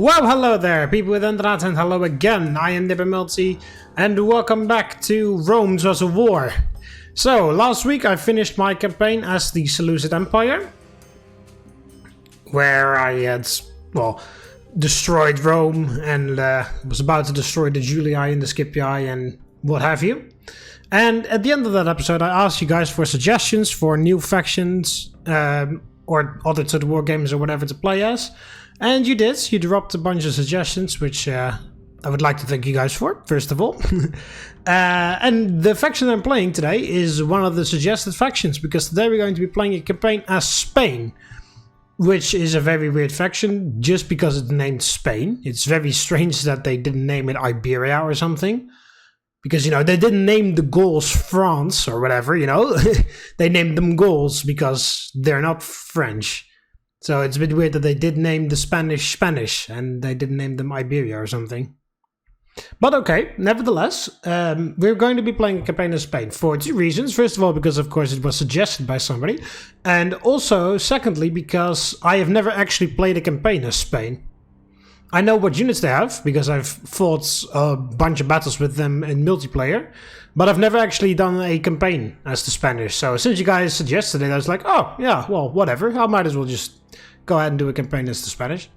Well, hello there, people with internet, and hello again. I am TheMBmulti, and welcome back to Rome's Was a War. So, last week I finished my campaign as the Seleucid Empire, where I had, well, destroyed Rome and was about to destroy the Julii and the Scipii and what have you. And at the end of that episode, I asked you guys for suggestions for new factions or other sort of war games or whatever to play as. And you did. You dropped a bunch of suggestions, which I would like to thank you guys for, first of all. And the faction I'm playing today is one of the suggested factions, because today we're going to be playing a campaign as Spain, which is a very weird faction just because it's named Spain. It's very strange that they didn't name it Iberia or something. Because, you know, they didn't name the Gauls France or whatever, you know. They named them Gauls because they're not French. So it's a bit weird that they did name the Spanish and they didn't name them Iberia or something. But okay, nevertheless, we're going to be playing a campaign in Spain for two reasons. First of all, because of course it was suggested by somebody. And also, secondly, because I have never actually played a campaign as Spain. I know what units they have, because I've fought a bunch of battles with them in multiplayer. But I've never actually done a campaign as the Spanish. So since you guys suggested it, I was like, oh, yeah, well, whatever. I might as well just go ahead and do a campaign as the Spanish.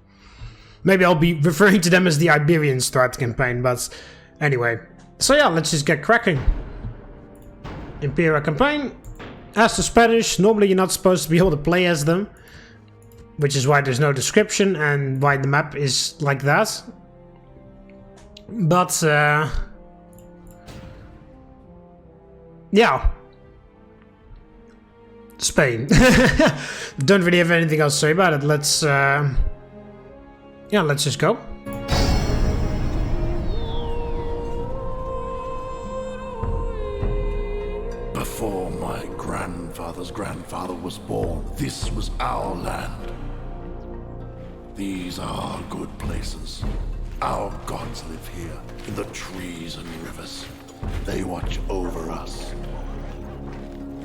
Maybe I'll be referring to them as the Iberians throughout the campaign, but anyway. So yeah, let's just get cracking. Imperial campaign. As the Spanish, normally you're not supposed to be able to play as them. Which is why there's no description and why the map is like that. But, yeah. Spain. Don't really have anything else to say about it. Let's, yeah, let's just go. Before my grandfather's grandfather was born, this was our land. These are good places. Our gods live here, in the trees and rivers. They watch over us.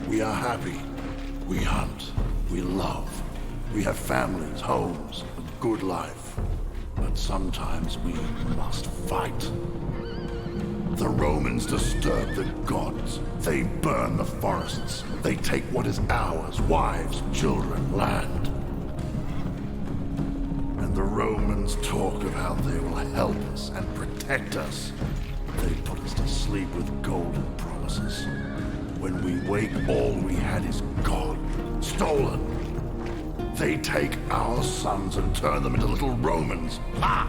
We are happy. We hunt. We love. We have families, homes, a good life. But sometimes we must fight. The Romans disturb the gods. They burn the forests. They take what is ours, wives, children, land. And the Romans talk of how they will help us and protect us. They put us to sleep with golden promises. When we wake, all we had is gone, stolen. They take our sons and turn them into little Romans. Ha!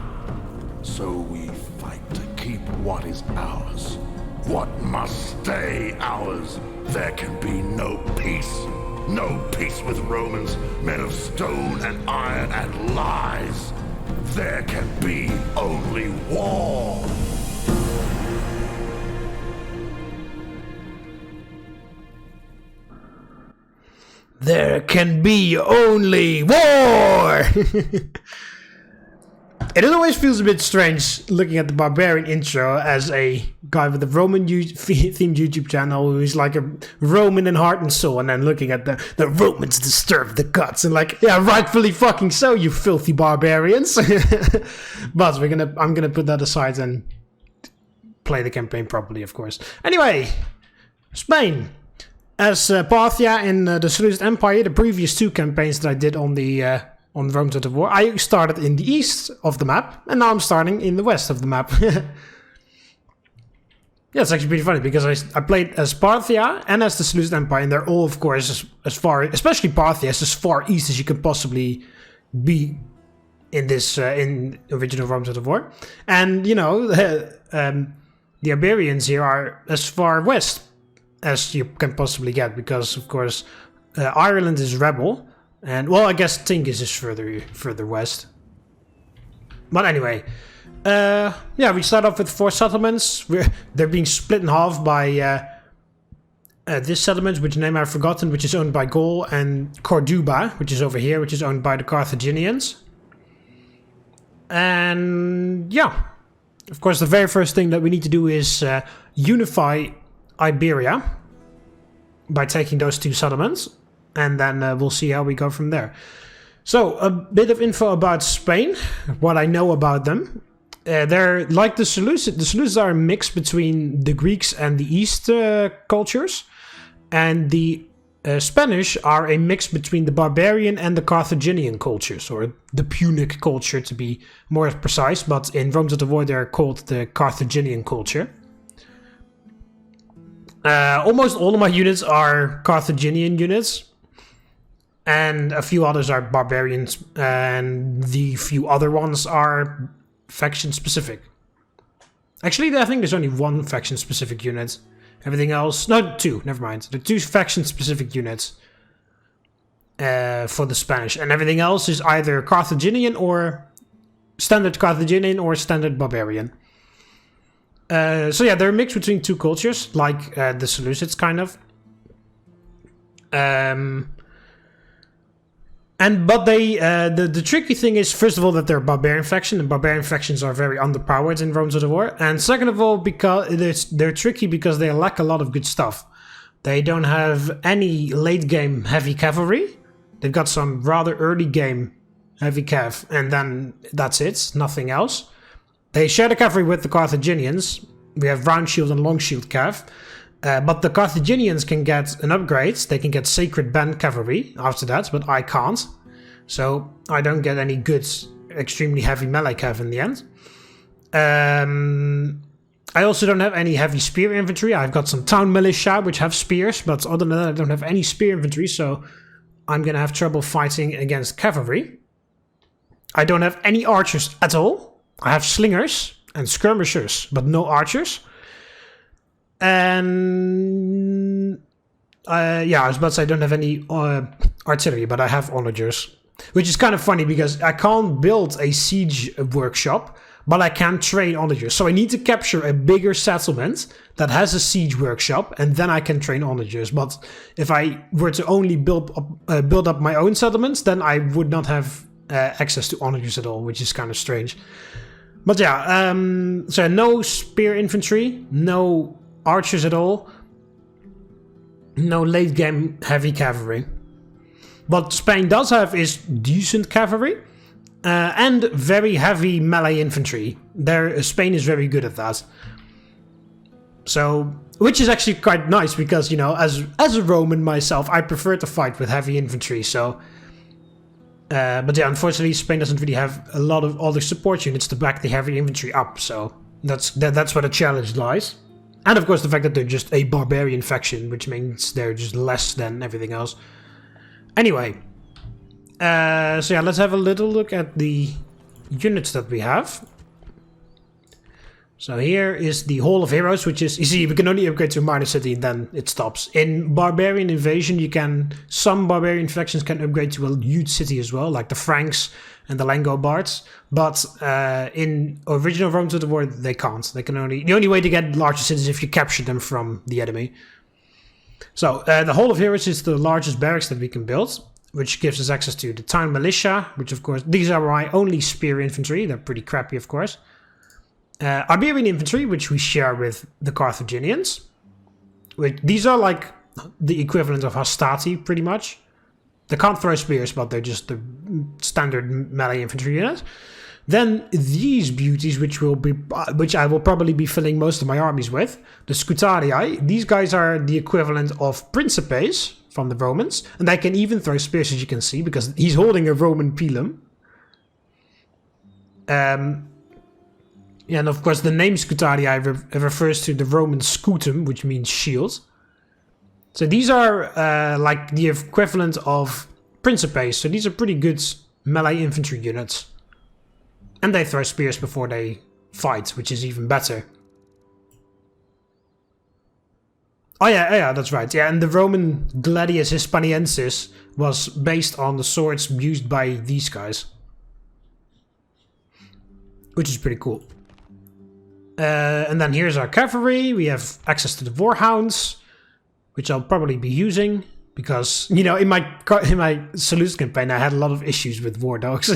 So we fight to keep what is ours. What must stay ours. There can be no peace. No peace with Romans, men of stone and iron and lies. There can be only war. There can be only war! It always feels a bit strange looking at the barbarian intro as a guy with a Roman themed YouTube channel who's like a Roman in heart and soul, and then looking at the Romans disturb the gods and like, yeah, rightfully fucking so, you filthy barbarians. But I'm gonna put that aside and play the campaign properly, of course. Anyway, Spain. As Parthia in the Seleucid Empire, the previous two campaigns that I did on the on Rome's Was a War, I started in the east of the map, and now I'm starting in the west of the map. Yeah, it's actually pretty funny, because I played as Parthia and as the Seleucid Empire, and they're all, of course, as far, especially Parthia, as far east as you can possibly be in this, in original Rome's Was a War. And, you know, the Iberians here are as far west as you can possibly get, because of course Ireland is rebel, and well, I guess Tingis is further west. But anyway, yeah, we start off with 4 settlements. They're being split in half by this settlement, which name I've forgotten, which is owned by Gaul, and Corduba, which is over here, which is owned by the Carthaginians. And yeah, of course, the very first thing that we need to do is unify Iberia by taking those 2 settlements, and then we'll see how we go from there. So, a bit of info about Spain, what I know about them. They're like the Seleucids. The Seleucids are a mix between the Greeks and the East cultures. And the Spanish are a mix between the barbarian and the Carthaginian cultures, or the punic culture to be more precise. But in Rome of the War, they're called the Carthaginian culture. Almost all of my units are Carthaginian units. And a few others are barbarians, and the few other ones are faction-specific. Actually, I think there's only one faction-specific unit. Everything else... No, two, never mind. There are two faction-specific units for the Spanish. And everything else is either Carthaginian or standard Carthaginian or standard barbarian. So yeah, they're a mix between two cultures, like the Seleucids, kind of. But the tricky thing is, first of all, that they're a barbarian faction, and barbarian factions are very underpowered in Rome of the War. And second of all, because they're tricky because they lack a lot of good stuff. They don't have any late game heavy cavalry. They've got some rather early game heavy cav, and then that's it, nothing else. They share the cavalry with the Carthaginians. We have round shield and long shield cav. But the Carthaginians can get an upgrade. They can get Sacred Band Cavalry after that, but I can't. So I don't get any good, extremely heavy melee cav in the end. I also don't have any heavy spear infantry. I've got some town militia, which have spears, but other than that I don't have any spear infantry, so I'm gonna have trouble fighting against cavalry. I don't have any archers at all. I have slingers and skirmishers, but no archers. And yeah, I was about to say I don't have any artillery, but I have onagers, which is kind of funny because I can't build a siege workshop, but I can train onagers. So I need to capture a bigger settlement that has a siege workshop, and then I can train onagers. But if I were to only build up my own settlements, then I would not have access to onagers at all, which is kind of strange. But yeah, so no spear infantry, no archers at all. No late game heavy cavalry. What Spain does have is decent cavalry and very heavy melee infantry. Spain is very good at that. So, which is actually quite nice because, you know, as a Roman myself, I prefer to fight with heavy infantry. So, but yeah, unfortunately, Spain doesn't really have a lot of other support units to back the heavy infantry up. So that's where the challenge lies. And of course the fact that they're just a barbarian faction, which means they're just less than everything else. Anyway, so yeah, let's have a little look at the units that we have. So here is the Hall of Heroes, which is, you see, we can only upgrade to a minor city and then it stops. In Barbarian Invasion, some barbarian factions can upgrade to a huge city as well, like the Franks and the Langobards. But in original Rome of the War, they can't. They can only, the only way to get larger cities is if you capture them from the enemy. So the Hall of Heroes is the largest barracks that we can build, which gives us access to the town militia, which of course, these are my only spear infantry. They're pretty crappy, of course. Iberian infantry, which we share with the Carthaginians. These are like the equivalent of hastati, pretty much. They can't throw spears, but they're just the standard melee infantry unit. Then these beauties, which I will probably be filling most of my armies with, the Scutarii. These guys are the equivalent of Principes from the Romans, and they can even throw spears, as you can see, because he's holding a Roman pilum. Yeah, and of course the name Scutarii refers to the Roman scutum, which means shield. So these are like the equivalent of Principes, so these are pretty good melee infantry units. And they throw spears before they fight, which is even better. Oh yeah, that's right. Yeah, and the Roman Gladius Hispaniensis was based on the swords used by these guys. Which is pretty cool. And then here's our cavalry. We have access to the warhounds, which I'll probably be using because, you know, in my Seleucid campaign I had a lot of issues with war dogs.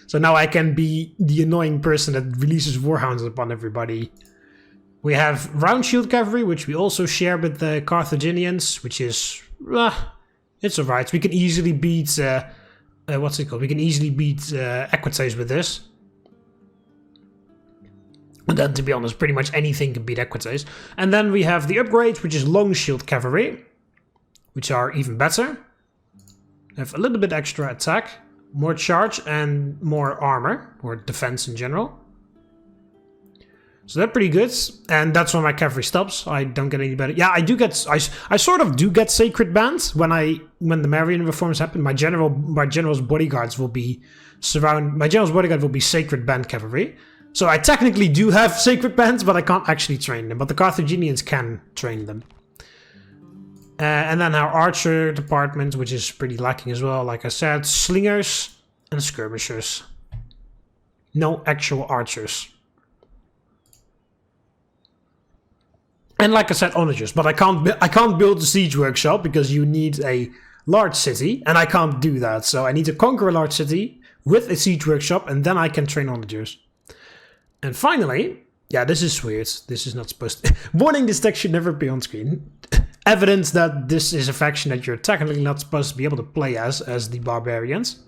So now I can be the annoying person that releases warhounds upon everybody. We have round shield cavalry, which we also share with the Carthaginians, which is it's alright. We can easily beat what's it called? We can easily beat Equites with this. And then, to be honest, pretty much anything can beat Equites. And then we have the upgrades, which is long shield cavalry, which are even better. They have a little bit extra attack, more charge, and more armor, or defense in general. So they're pretty good, and that's where my cavalry stops. I don't get any better. Yeah, I do get. I sort of do get sacred bands when the Marian reforms happen. My general's bodyguards will be My general's bodyguard will be sacred band cavalry. So I technically do have sacred bands, but I can't actually train them. But the Carthaginians can train them. And then our archer department, which is pretty lacking as well. Like I said, slingers and skirmishers. No actual archers. And like I said, onagers. But I can't build a siege workshop because you need a large city, and I can't do that. So I need to conquer a large city with a siege workshop, and then I can train onagers. And finally, yeah, this is weird. This is not supposed to... Warning, this text should never be on screen. Evidence that this is a faction that you're technically not supposed to be able to play as the barbarians.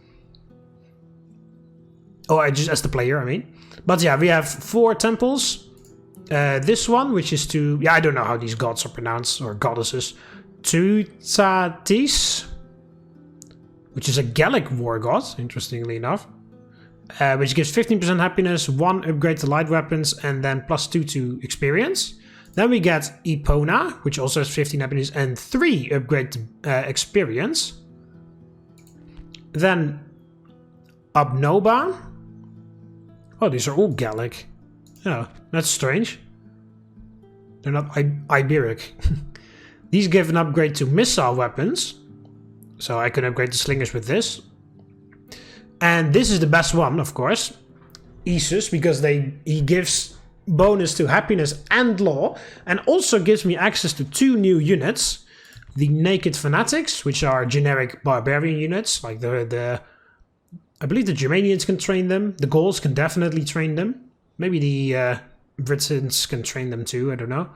Oh, just as the player, I mean. But yeah, we have 4 temples. This one, which is to... Yeah, I don't know how these gods are pronounced, or goddesses. Tutatis, which is a Gallic war god, interestingly enough. Which gives 15% happiness, 1 upgrade to light weapons, and then +2 to experience. Then we get Epona, which also has 15 happiness, and 3 upgrade to experience. Then Abnoba. Oh, these are all Gallic. Yeah, that's strange. They're not Iberic. These give an upgrade to missile weapons. So I can upgrade the slingers with this. And this is the best one, of course. Isus, because he gives bonus to happiness and law. And also gives me access to 2 new units. The Naked Fanatics, which are generic barbarian units. Like I believe the Germanians can train them. The Gauls can definitely train them. Maybe the Britons can train them too, I don't know.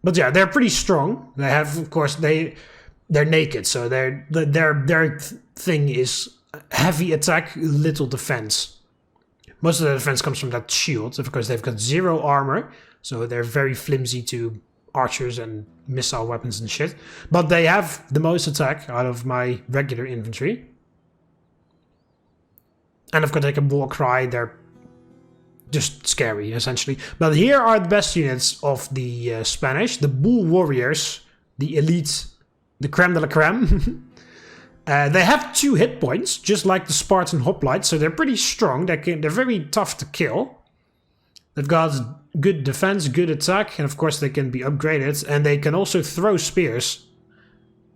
But yeah, they're pretty strong. They have, of course, they're naked, so their thing is heavy attack, little defense. Most of the defense comes from that shield, of course they've got 0 armor, so they're very flimsy to archers and missile weapons and shit. But they have the most attack out of my regular infantry. And of course they can war cry, they're just scary, essentially. But here are the best units of the Spanish. The Bull Warriors, the elite, the creme de la creme. They have 2 hit points, just like the Spartan hoplites, so they're pretty strong. They're very tough to kill. They've got good defense, good attack, and of course they can be upgraded. And they can also throw spears.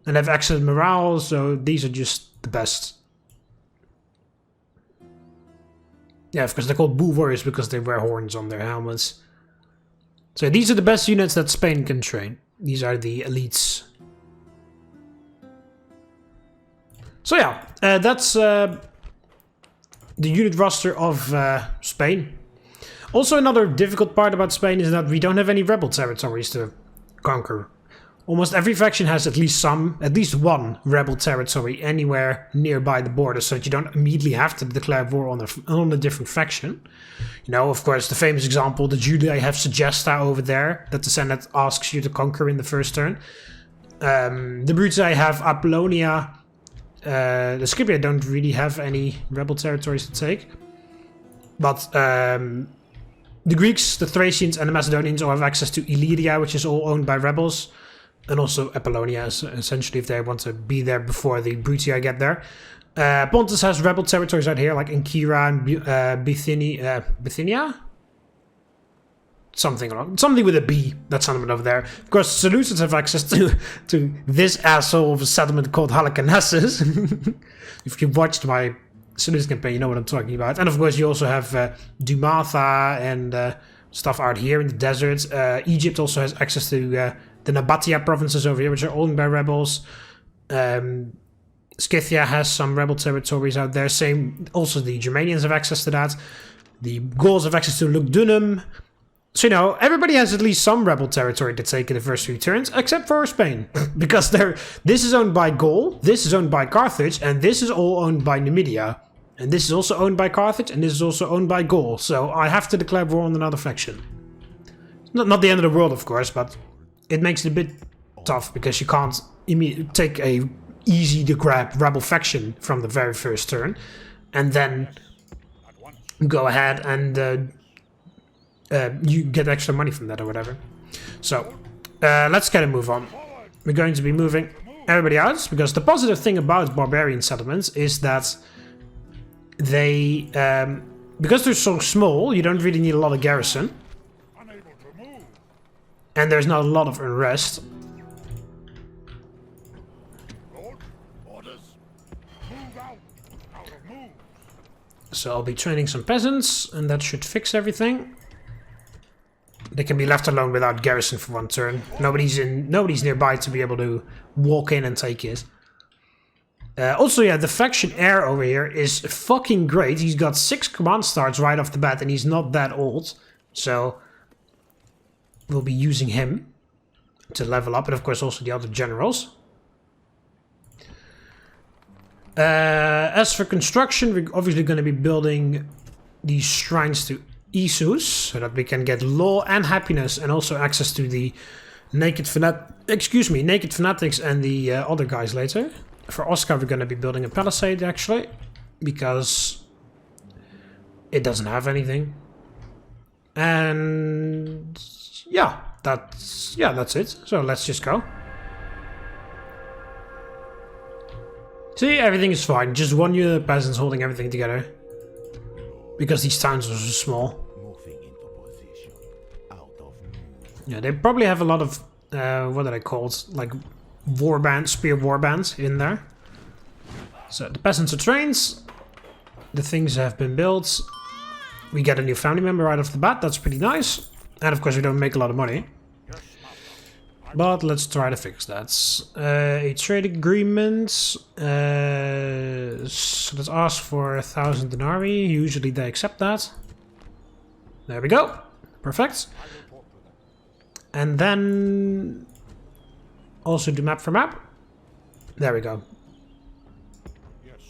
And have excellent morale, so these are just the best. Yeah, of course they're called Bull Warriors because they wear horns on their helmets. So these are the best units that Spain can train. These are the elites. So yeah, that's the unit roster of Spain. Also, another difficult part about Spain is that we don't have any rebel territories to conquer. Almost every faction has at least one rebel territory anywhere nearby the border, so that you don't immediately have to declare war on a different faction. You know, of course, the famous example, the Julii have Segesta over there, that the Senate asks you to conquer in the first turn. The Brutii have Apollonia. The Scipii don't really have any rebel territories to take. But the Greeks, the Thracians, and the Macedonians all have access to Illyria, which is all owned by rebels. And also Apollonia, essentially, if they want to be there before the Brutii get there. Pontus has rebel territories out here, like Ancyra and Bithynia? Something with a B, that's something over there. Of course, Seleucids have access to this asshole of a settlement called Halicarnassus. If you've watched my Seleucid campaign, you know what I'm talking about. And of course, you also have Dumatha and stuff out here in the deserts. Egypt also has access to the Nabatea provinces over here, which are owned by rebels. Scythia has some rebel territories out there. Same, also the Germanians have access to that. The Gauls have access to Lugdunum. So, you know, everybody has at least some rebel territory to take in the first few turns, except for Spain. Because this is owned by Gaul, this is owned by Carthage, and this is all owned by Numidia. And this is also owned by Carthage, and this is also owned by Gaul. So I have to declare war on another faction. Not the end of the world, of course, but it makes it a bit tough, because you can't take a easy-to-grab rebel faction from the very first turn, and then go ahead and you get extra money from that or whatever. So, let's get a move on. We're going to be moving everybody out, because the positive thing about barbarian settlements is that they, because they're so small, you don't really need a lot of garrison. And there's not a lot of unrest. So I'll be training some peasants, and that should fix everything. They can be left alone without garrison for one turn. Nobody's nearby to be able to walk in and take it. Also, yeah, the faction heir over here is fucking great. He's got 6 command stars right off the bat, and he's not that old. So we'll be using him to level up, and of course also the other generals. As for construction, we're obviously going to be building these shrines to Isus, so that we can get law and happiness, and also access to the naked fanatics and the other guys later. For Oscar, we're going to be building a palisade actually, because it doesn't have anything. And yeah, that's it. So let's just go. See, everything is fine. Just one unit of peasants holding everything together. Because these towns are so small. Yeah, they probably have a lot of, what are they called? Like spear warbands in there. So the peasants are trained. The things have been built. We get a new family member right off the bat. That's pretty nice. And of course we don't make a lot of money. But let's try to fix that. A trade agreement. So let's ask for 1,000 denarii. Usually they accept that. There we go. Perfect. And then also do map for map. There we go.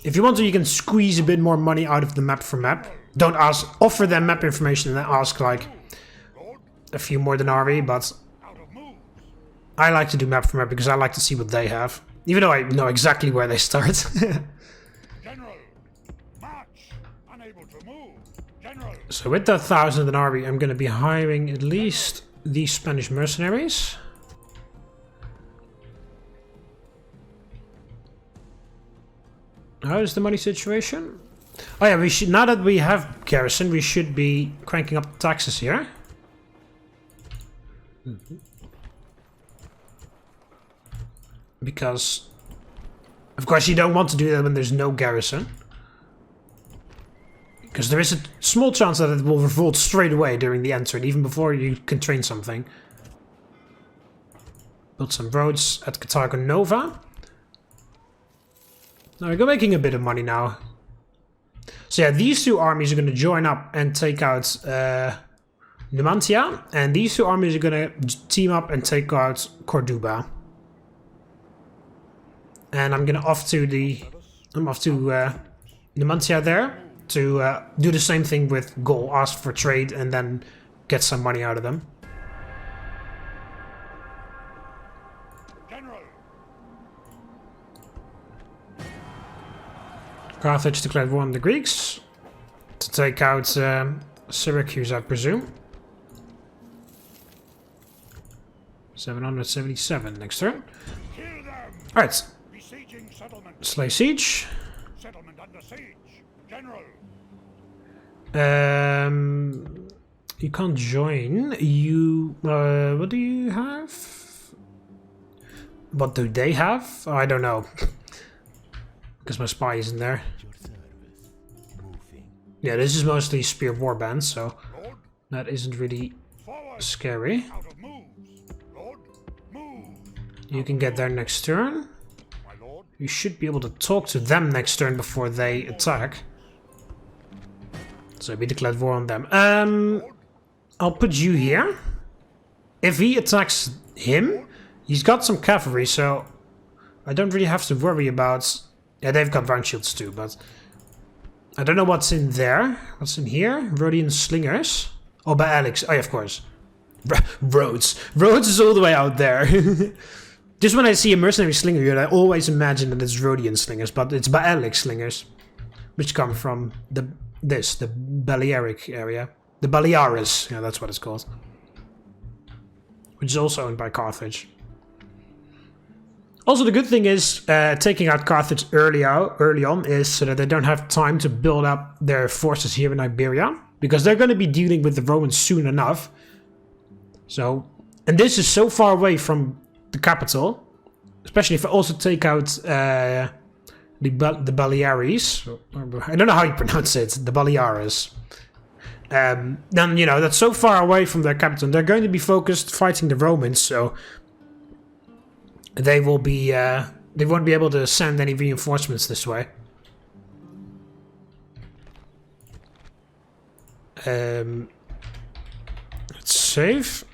If you want to, you can squeeze a bit more money out of the map for map. Don't offer them map information and then ask like a few more denarii, but I like to do map for map because I like to see what they have. Even though I know exactly where they start. General, march. Unable to move. General. So with that 1,000 denarii, I'm going to be hiring at least these Spanish mercenaries. How is the money situation? Oh yeah, we should, now that we have garrison, we should be cranking up the taxes here. Because, of course, you don't want to do that when there's no garrison. Because there is a small chance that it will revolt straight away during the end turn, even before you can train something. Build some roads at Carthage and Nova. Now we're making a bit of money now. So yeah, these two armies are going to join up and take out Numantia. And these two armies are going to team up and take out Corduba. And I'm off to Numantia there to do the same thing with Gaul, ask for trade and then get some money out of them. General. Carthage declared war on the Greeks to take out Syracuse, I presume. 777 next turn. Kill them. Alright. Besieging settlement. Slay siege. Settlement under siege. General. You can't join. You what do you have? What do they have? I don't know. Because my spy isn't there. Yeah, this is mostly spear warbands, so that isn't really scary. Out of moves. Lord, move. You can get there next turn. My lord. You should be able to talk to them next turn before they attack. So we declared war on them. I'll put you here. If he attacks him, he's got some cavalry, so I don't really have to worry about... Yeah, they've got round shields too, but... I don't know what's in there. What's in here? Rhodian slingers. Oh, by Alex. Oh, yeah, of course. Rhodes. Rhodes is all the way out there. Just when I see a mercenary slinger unit, I always imagine that it's Rhodian slingers, but it's by Alex slingers. Which come from the Balearic area. The Baleares. Yeah, that's what it's called. Which is also owned by Carthage. Also, the good thing is, taking out Carthage early on is so that they don't have time to build up their forces here in Iberia. Because they're going to be dealing with the Romans soon enough. So, and this is so far away from the capital. Especially if I also take out the Baleares. I don't know how you pronounce it. The Baleares. Then, you know, that's so far away from their capital. And they're going to be focused fighting the Romans, so... They will be, they won't be able to send any reinforcements this way. Let's save.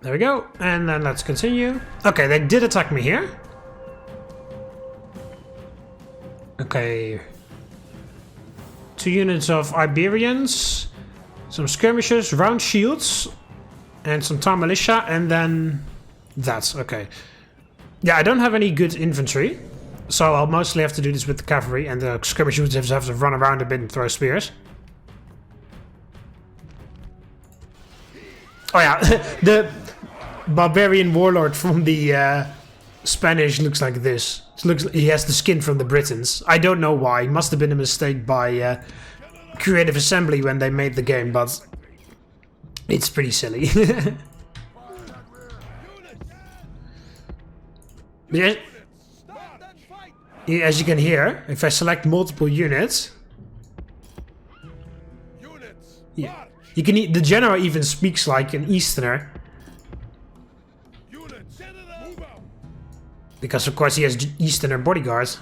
There we go. And then let's continue. Okay, they did attack me here. Okay. 2 units of Iberians. Some skirmishers, round shields. And some tar militia, and then that. Okay. Yeah, I don't have any good infantry. So I'll mostly have to do this with the cavalry, and the skirmishers have to run around a bit and throw spears. Oh yeah, the barbarian warlord from the Spanish looks like this. He has the skin from the Britons. I don't know why. It must have been a mistake by Creative Assembly when they made the game, but... It's pretty silly. Yeah, as you can hear, if I select multiple units, yeah, you can. The general even speaks like an Easterner, because of course he has Easterner bodyguards.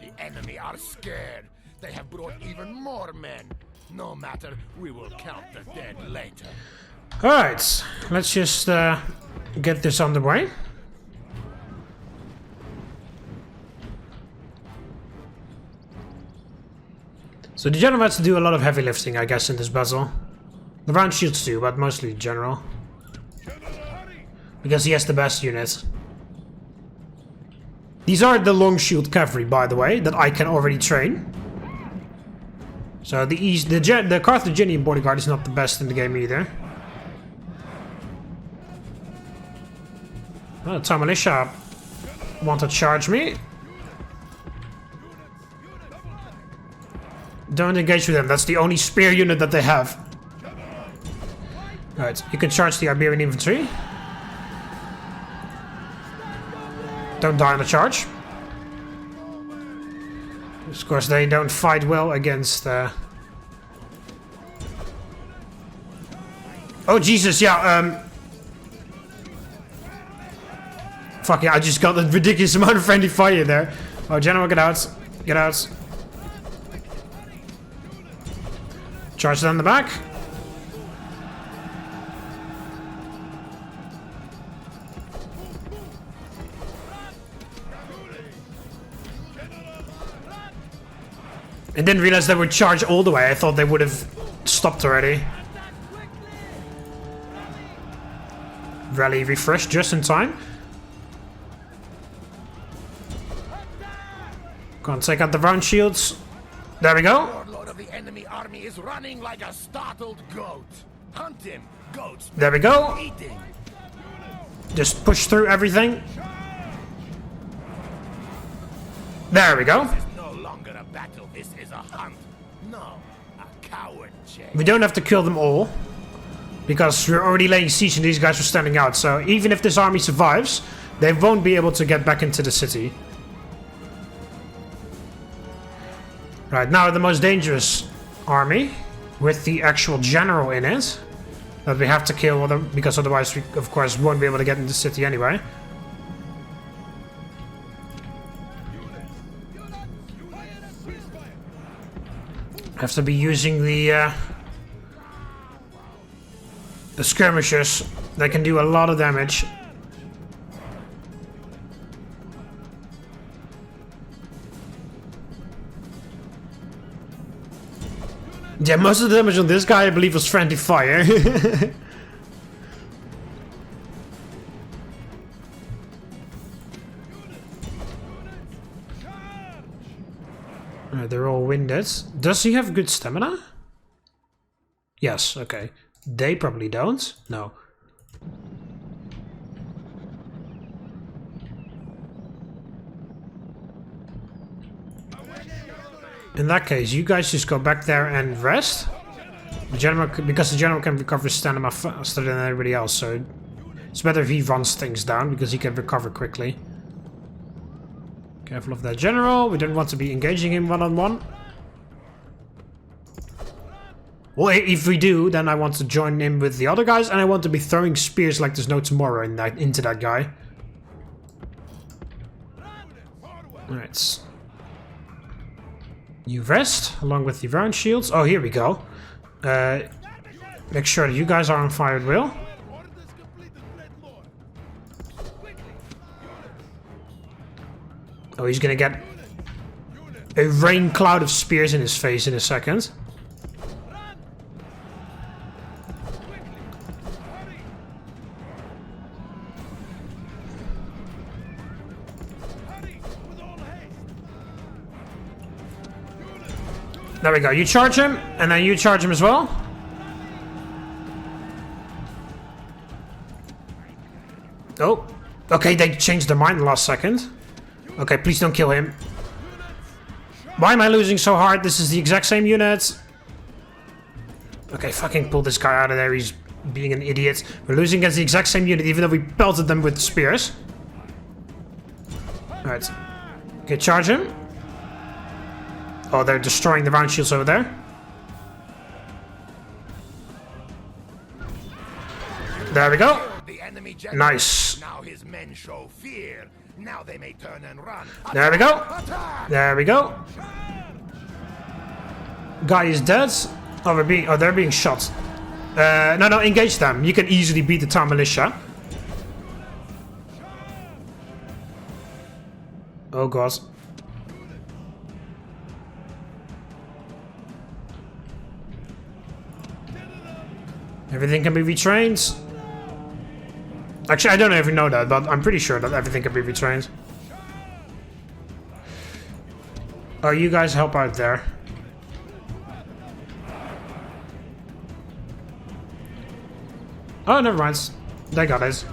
The enemy are scared. They have brought even more men. No matter, we will count the dead later. Alright, let's just get this on the way. So the general has to do a lot of heavy lifting, I guess, in this battle. The round shields too, but mostly the general. Because he has the best units. These are the long shield cavalry, by the way, that I can already train. So the Carthaginian bodyguard is not the best in the game either. Oh, the militia want to charge me. Don't engage with them. That's the only spear unit that they have. Alright, you can charge the Iberian infantry. Don't die on the charge. Of course, they don't fight well against... Oh, Jesus, yeah, Fuck yeah, I just got a ridiculous amount of friendly fire there. Oh, General, get out. Get out. Charge down the back. I didn't realize they would charge all the way. I thought they would have stopped already. Rally refresh just in time. Can't take out the round shields. There we go. Warlord of the enemy army is running like a startled goat. Hunt him, goats. There we go. Eating. Just push through everything. There we go. This is no longer a battle. This is a hunt. No, a coward chase. We don't have to kill them all, because we're already laying siege and these guys are standing out. So even if this army survives, they won't be able to get back into the city. Right, now the most dangerous army, with the actual general in it, that we have to kill, because otherwise we, of course, won't be able to get into the city anyway. Have to be using the skirmishers. They can do a lot of damage. Yeah, most of the damage on this guy, I believe, was friendly fire. They're all winded. Does he have good stamina? Yes, okay. They probably don't. No. In that case, you guys just go back there and rest. The general, because the general can recover stamina faster than everybody else, so it's better if he runs things down because he can recover quickly. Careful of that general. We don't want to be engaging him one-on-one. Well, if we do, then I want to join in with the other guys, and I want to be throwing spears like there's no tomorrow into that guy. Alright. You rest, along with the round shields. Oh, here we go. Make sure that you guys are on fire at will. Oh, he's gonna get a rain cloud of spears in his face in a second. There we go. You charge him, and then you charge him as well. Oh. Okay, they changed their mind the last second. Okay, please don't kill him. Why am I losing so hard? This is the exact same unit. Okay, fucking pull this guy out of there. He's being an idiot. We're losing against the exact same unit, even though we pelted them with spears. Alright. Okay, charge him. Oh, they're destroying the round shields over there. There we go. Nice. Now his men show fear. Now they may turn and run. There we go. There we go. Guy is dead. Oh, they're being shot. No, engage them. You can easily beat the town militia. Oh god. Everything can be retrained. Actually, I don't even know that, but I'm pretty sure that everything can be retrained. Oh, you guys help out there. Oh, never mind. They got it.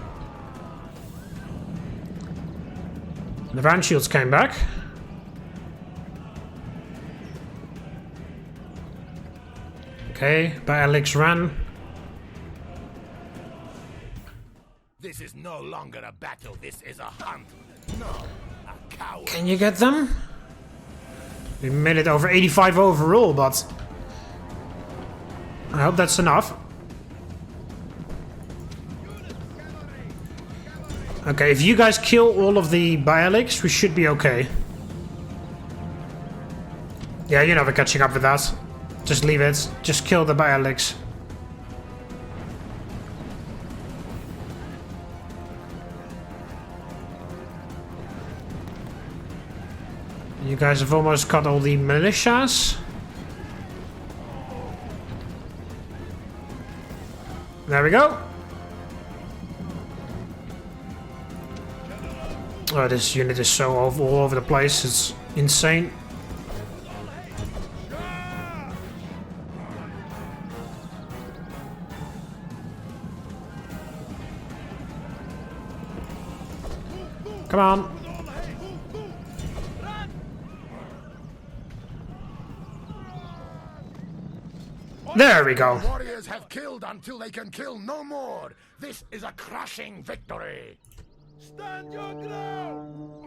The van shields came back. Okay, by Alex ran. This is no longer a battle, this is a hunt. No, a coward. Can you get them? We made it over 85 overall, but I hope that's enough. Okay, if you guys kill all of the Bialics, we should be okay. Yeah, you're never catching up with that. Just leave it. Just kill the Bialics. You guys have almost got all the militias. There we go. Oh, this unit is so all over the place. It's insane. Come on. There we go. Warriors have killed until they can kill no more. This is a crushing victory. Stand your ground.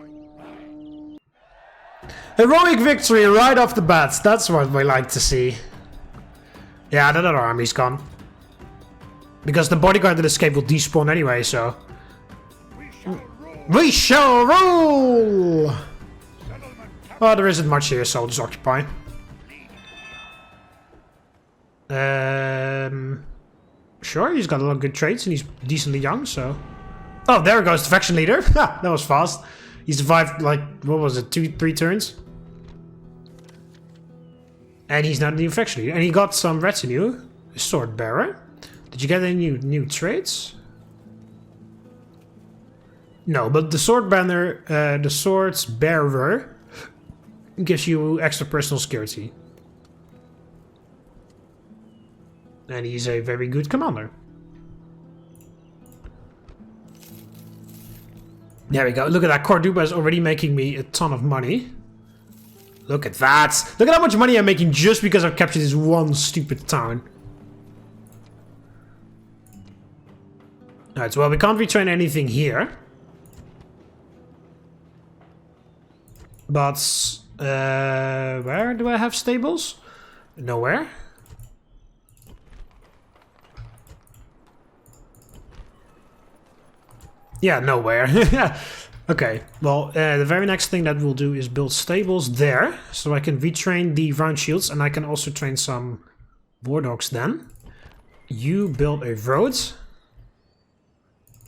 Heroic victory right off the bat. That's what we like to see. Yeah, that other army's gone. Because the bodyguard that escaped will despawn anyway, so... We shall rule! Well, there isn't much here, so I'll just occupy. Sure, he's got a lot of good traits and he's decently young, so... Oh, there goes the faction leader. Ha, that was fast. He survived, like, what was it, 2-3 turns? And he's not a new faction leader. And he got some retinue. A sword bearer. Did you get any new traits? No, but the sword banner, the sword's bearer gives you extra personal security. And he's a very good commander. There we go. Look at that. Corduba is already making me a ton of money. Look at that. Look at how much money I'm making just because I've captured this one stupid town. Alright, so well, we can't retrain anything here. But, where do I have stables? Nowhere. Yeah, nowhere. Okay, well, the very next thing that we'll do is build stables there. So I can retrain the round shields and I can also train some war dogs then. You build a road.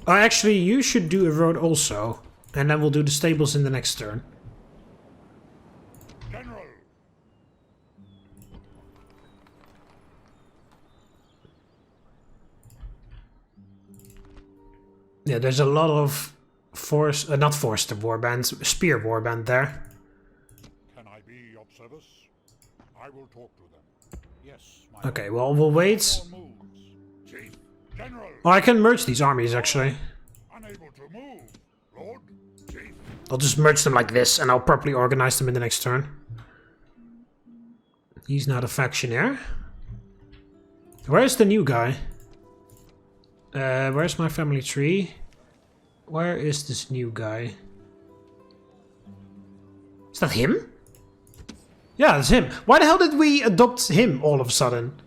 Oh, actually, you should do a road also. And then we'll do the stables in the next turn. General. Yeah, there's a lot of force, not forced warband, spear warband there. Can I be of service? I will talk to them. Yes, my Okay, well, we'll wait. Lord. Moves. Chief. General. Oh, I can merge these armies actually. Unable to move. Lord. Chief. I'll just merge them like this and I'll properly organize them in the next turn. He's not a factionaire. Where's the new guy? Where's my family tree? Where is this new guy? Is that him? Yeah, it's him. Why the hell did we adopt him all of a sudden?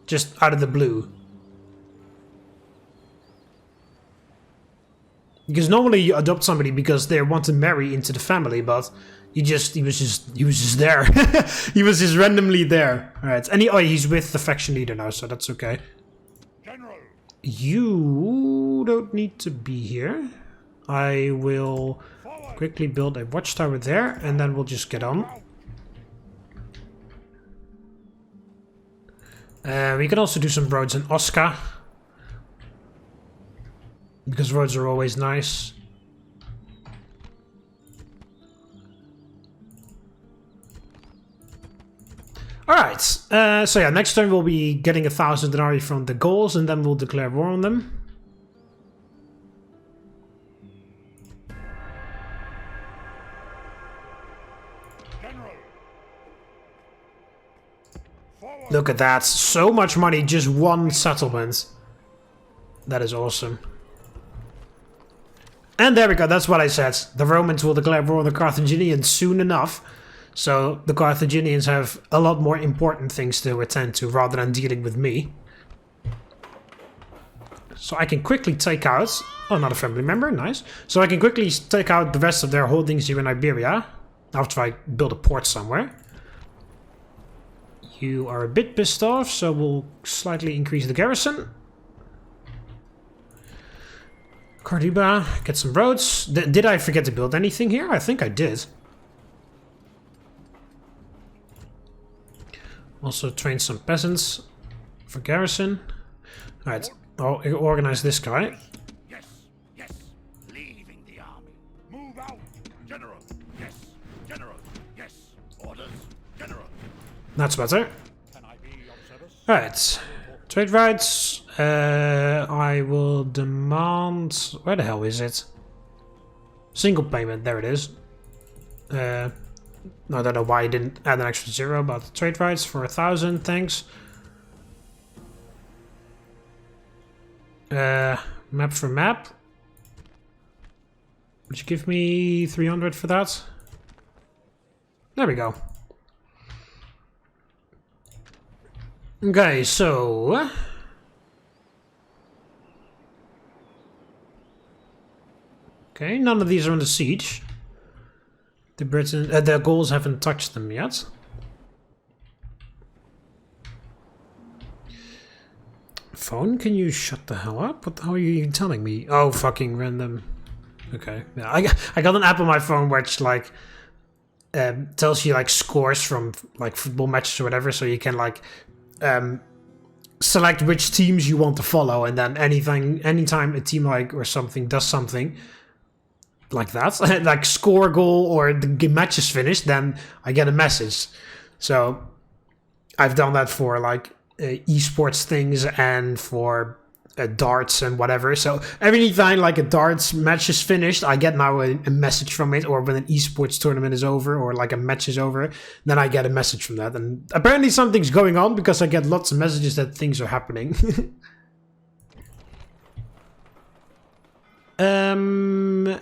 Just out of the blue. Because normally you adopt somebody because they want to marry into the family, but he was just there. He was just randomly there. Alright, and he's with the faction leader now, so that's okay. General. You don't need to be here. I will Forward. quickly build a watchtower there, and then we'll just get on. We can also do some roads in Osca. Because roads are always nice. Alright, so yeah, next turn we'll be getting 1,000 denarii from the Gauls, and then we'll declare war on them. General. Forward. Look at that, so much money, just one settlement. That is awesome. And there we go, that's what I said. The Romans will declare war on the Carthaginians soon enough. So the Carthaginians have a lot more important things to attend to rather than dealing with me. So I can quickly take out... Oh, not a family member, nice. So I can quickly take out the rest of their holdings here in Iberia. After I build a port somewhere. You are a bit pissed off, so we'll slightly increase the garrison. Corduba, get some roads. Did I forget to build anything here? I think I did. Also train some peasants for garrison. Alright, I'll organize this guy. Yes, yes. Leaving the army. Move out. General. Yes. General. Yes. Orders. General. That's better. Can I be of service? Alright, trade rights. I will demand... Where the hell is it? Single payment, there it is. I don't know why I didn't add an extra 0, but trade rights for 1,000, thanks. Map for map. Would you give me 300 for that? There we go. Okay, so... Okay, none of these are under siege. The Gauls haven't touched them yet. Phone, can you shut the hell up? What the hell are you even telling me? Oh, fucking random. Okay, yeah, I got an app on my phone which like tells you like scores from like football matches or whatever, so you can like select which teams you want to follow, and then anytime a team like or something does something like that, like score a goal or the match is finished, then I get a message. So I've done that for like esports things and for darts and whatever. So every time like a darts match is finished, I get now a message from it, or when an esports tournament is over or like a match is over, then I get a message from that. And apparently something's going on because I get lots of messages that things are happening.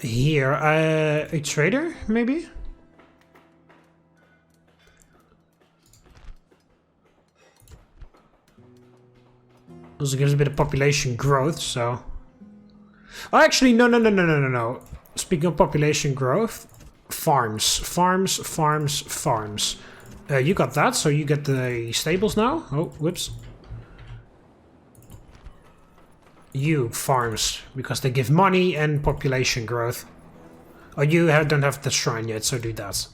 Here, a trader, maybe? Also gives a bit of population growth, so... Oh, actually, no. Speaking of population growth, farms. You got that, so you get the stables now. Oh, whoops. You, farms, because they give money and population growth. Oh, you don't have the shrine yet, so do that.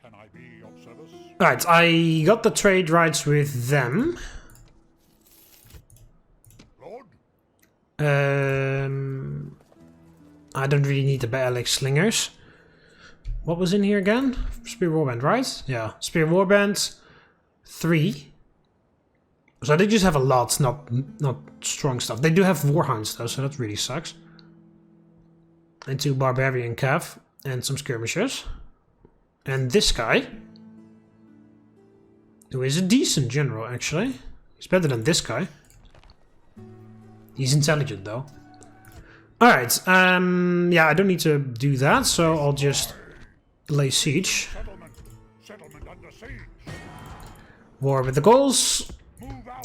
Can I be of service? Right, I got the trade rights with them. Lord? I don't really need the Baalic slingers. What was in here again? Spear warband, right? Yeah, spear warband 3. So they just have a lot, not strong stuff. They do have warhounds though, so that really sucks. And 2 barbarian cav and some skirmishers. And this guy, who is a decent general actually. He's better than this guy. He's intelligent though. Alright, yeah, I don't need to do that, so I'll just lay siege. Settlement under siege. War with the Gauls.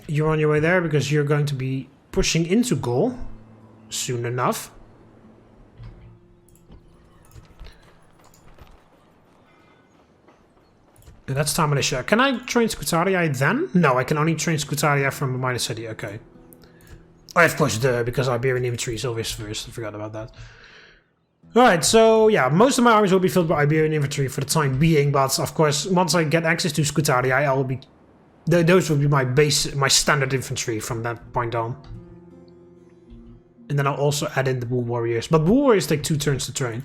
You're on your way there because you're going to be pushing into Gaul soon enough. And that's time militia. Can I train Scutarii then? No, I can only train Scutarii from a minor city. Okay. Oh, of course, because Iberian infantry is always first. I forgot about that. Alright, so yeah, most of my armies will be filled by Iberian infantry for the time being, but of course, once I get access to Scutarii, I will be... Those will be my base, my standard infantry from that point on. And then I'll also add in the bull warriors. But bull warriors take 2 turns to train.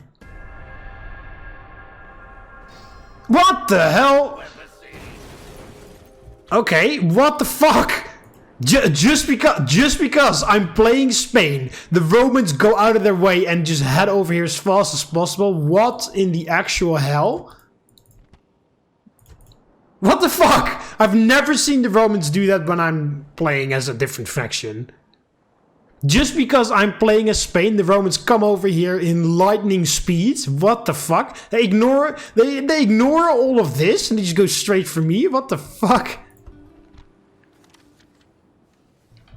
What the hell? Okay, what the fuck? Just because I'm playing Spain, the Romans go out of their way and just head over here as fast as possible. What in the actual hell? What the fuck? I've never seen the Romans do that when I'm playing as a different faction. Just because I'm playing as Spain, the Romans come over here in lightning speed. What the fuck? They ignore all of this and they just go straight for me. What the fuck?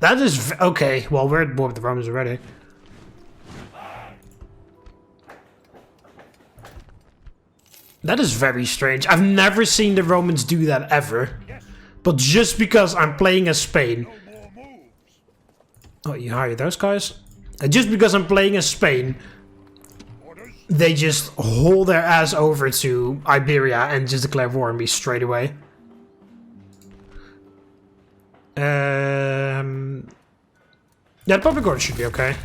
That is okay. Well, we're at war with the Romans already. That is very strange. I've never seen the Romans do that ever. But just because I'm playing as Spain... Oh, you hire those guys? Just because I'm playing as Spain, they just haul their ass over to Iberia and just declare war on me straight away. Yeah, the public order should be okay.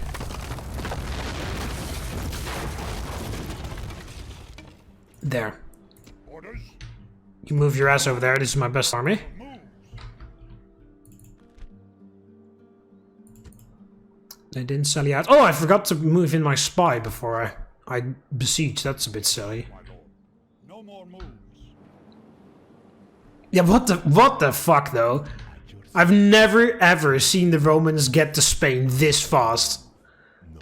There. You move your ass over there. This is my best army. They didn't sally out. Oh, I forgot to move in my spy before I besiege. That's a bit silly. No more moves. Yeah, what the fuck though? I've never ever seen the Romans get to Spain this fast.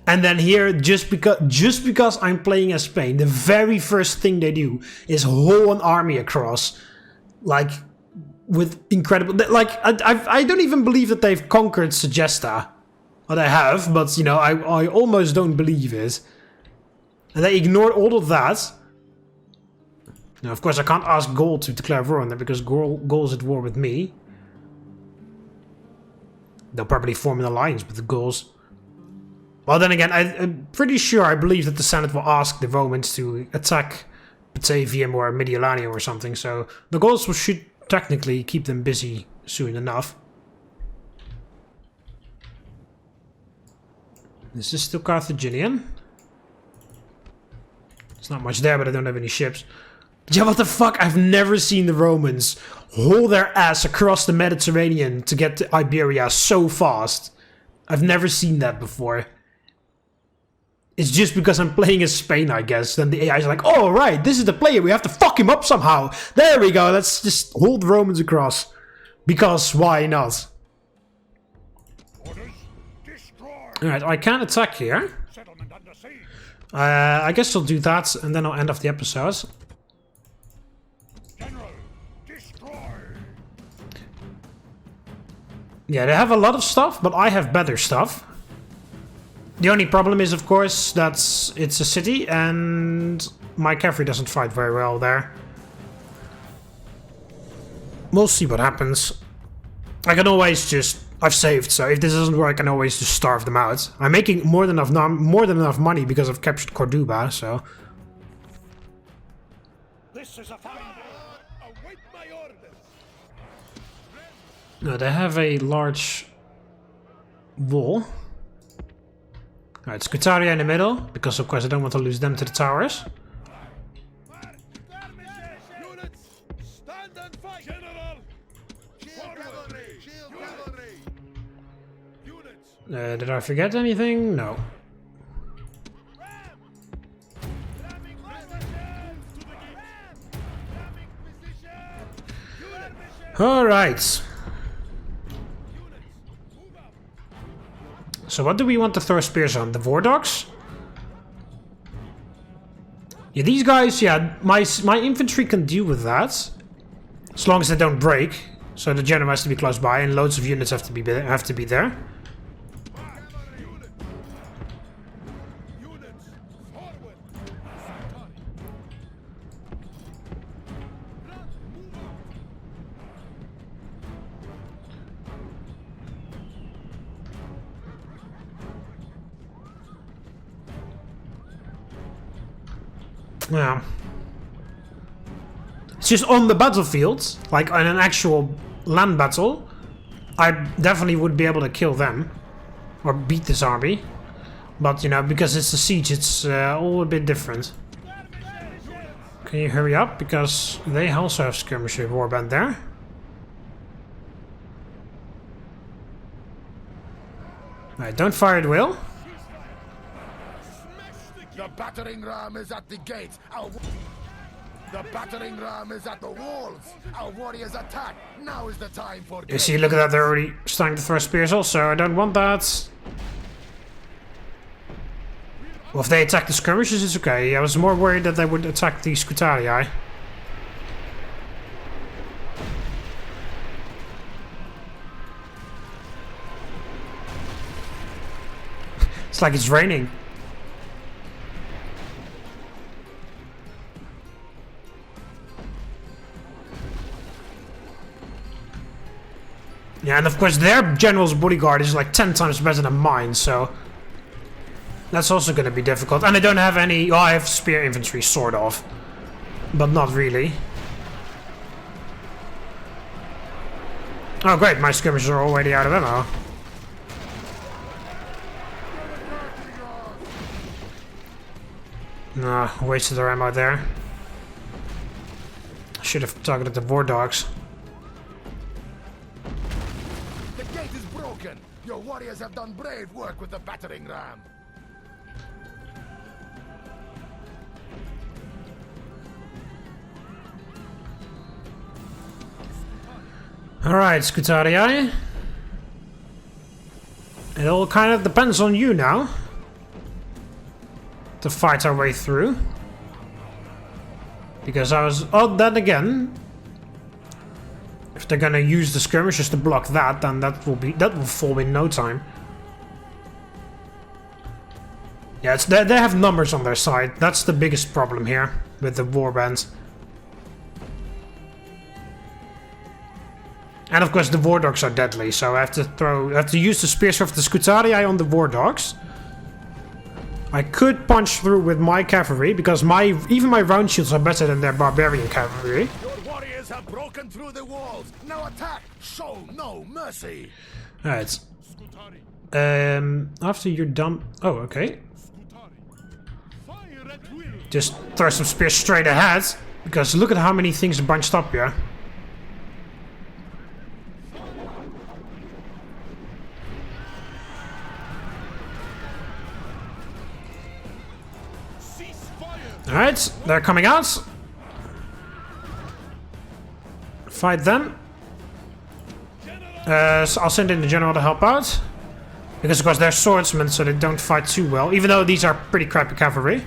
And then here, just because I'm playing as Spain, the very first thing they do is haul an army across, like with incredible. Like I don't even believe that they've conquered Segesta. Well, they have, but you know, I almost don't believe it. And they ignored all of that. Now, of course, I can't ask Gaul to declare war on them because Gaul's at war with me. They'll probably form an alliance with the Gauls. Well, then again, I'm pretty sure, I believe that the Senate will ask the Romans to attack Batavium or Mediolanum or something, so the Gauls should technically keep them busy soon enough. This is still Carthaginian. There's not much there, but I don't have any ships. Yeah, what the fuck? I've never seen the Romans haul their ass across the Mediterranean to get to Iberia so fast. I've never seen that before. It's just because I'm playing as Spain, I guess. Then the AI's like, oh, right, this is the player. We have to fuck him up somehow. There we go. Let's just haul the Romans across. Because why not? Orders, destroy. Alright, I can attack here. Settlement under siege. I guess I'll do that, and then I'll end off the episode. General, destroy. Yeah, they have a lot of stuff, but I have better stuff. The only problem is, of course, that it's a city, and my cavalry doesn't fight very well there. We'll see what happens. I can always just... I've saved, so if this doesn't work, I can always just starve them out. I'm making more than enough money because I've captured Corduba, so... This is a fine day. Await my orders. No, they have a large wall. Alright, Scutaria in the middle, because of course I don't want to lose them to the towers. Units, stand and fight! General! Cavalry! Cavalry! Units! Did I forget anything? No. Alright. So what do we want to throw spears on? The War Dogs? Yeah, these guys, yeah, my infantry can deal with that. As long as they don't break. So the general has to be close by and loads of units have to be there. Yeah. It's just on the battlefield, like on an actual land battle, I definitely would be able to kill them. Or beat this army. But, you know, because it's a siege, it's all a bit different. Can you hurry up? Because they also have skirmisher warband there. Alright, don't fire at will. The battering ram is at the gate. The battering ram is at the walls. Our warriors attack. Now is the time for... You see, look at that, they're already starting to throw spears also. I don't want that. Well, if they attack the skirmishers, it's okay. I was more worried that they would attack the Scutarii. It's like it's raining. Yeah, and of course their general's bodyguard is like 10 times better than mine, so... That's also going to be difficult. And I don't have any... Oh, I have spear infantry, sort of. But not really. Oh great, my skirmishers are already out of ammo. Nah, wasted their ammo there. Should have targeted the war dogs. The gate is broken. Your warriors have done brave work with the battering ram. Alright, Scutarii. It all kind of depends on you now. To fight our way through. Because I was... Oh, then again... If they're gonna use the skirmishers to block that, then that will fall in no time. Yeah, it's, they have numbers on their side. That's the biggest problem here with the warbands. And of course the war dogs are deadly, so I have to use the spears of the Scutarii on the war dogs. I could punch through with my cavalry, because even my round shields are better than their barbarian cavalry. Your warriors have broken through the walls. Now attack. Show no mercy. Alright. After you're done... Oh, okay. Just throw some spears straight ahead, because look at how many things are bunched up here. Alright, they're coming out. Fight them. So I'll send in the general to help out. Because of course they're swordsmen, so they don't fight too well. Even though these are pretty crappy cavalry.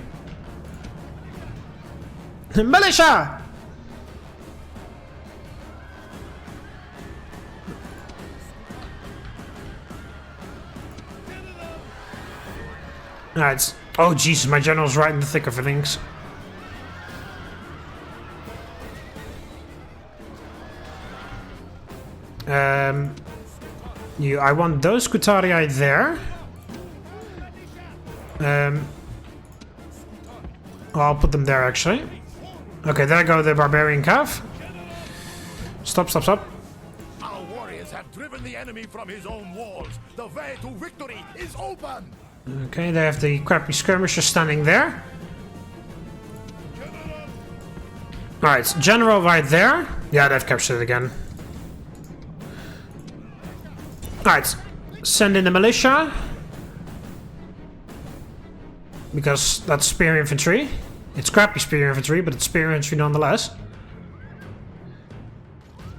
Militia! Alright. Oh Jesus, my general's right in the thick of things. I want those Scutarii there. I'll put them there actually. Okay, there go the barbarian cav. Stop, stop, stop. Our warriors have driven the enemy from his own walls. The way to victory is open. Okay, they have the crappy skirmishers standing there. Alright, general right there. Yeah, they've captured it again. Alright, send in the militia. Because that's spear infantry. It's crappy spear infantry, but it's spear infantry nonetheless.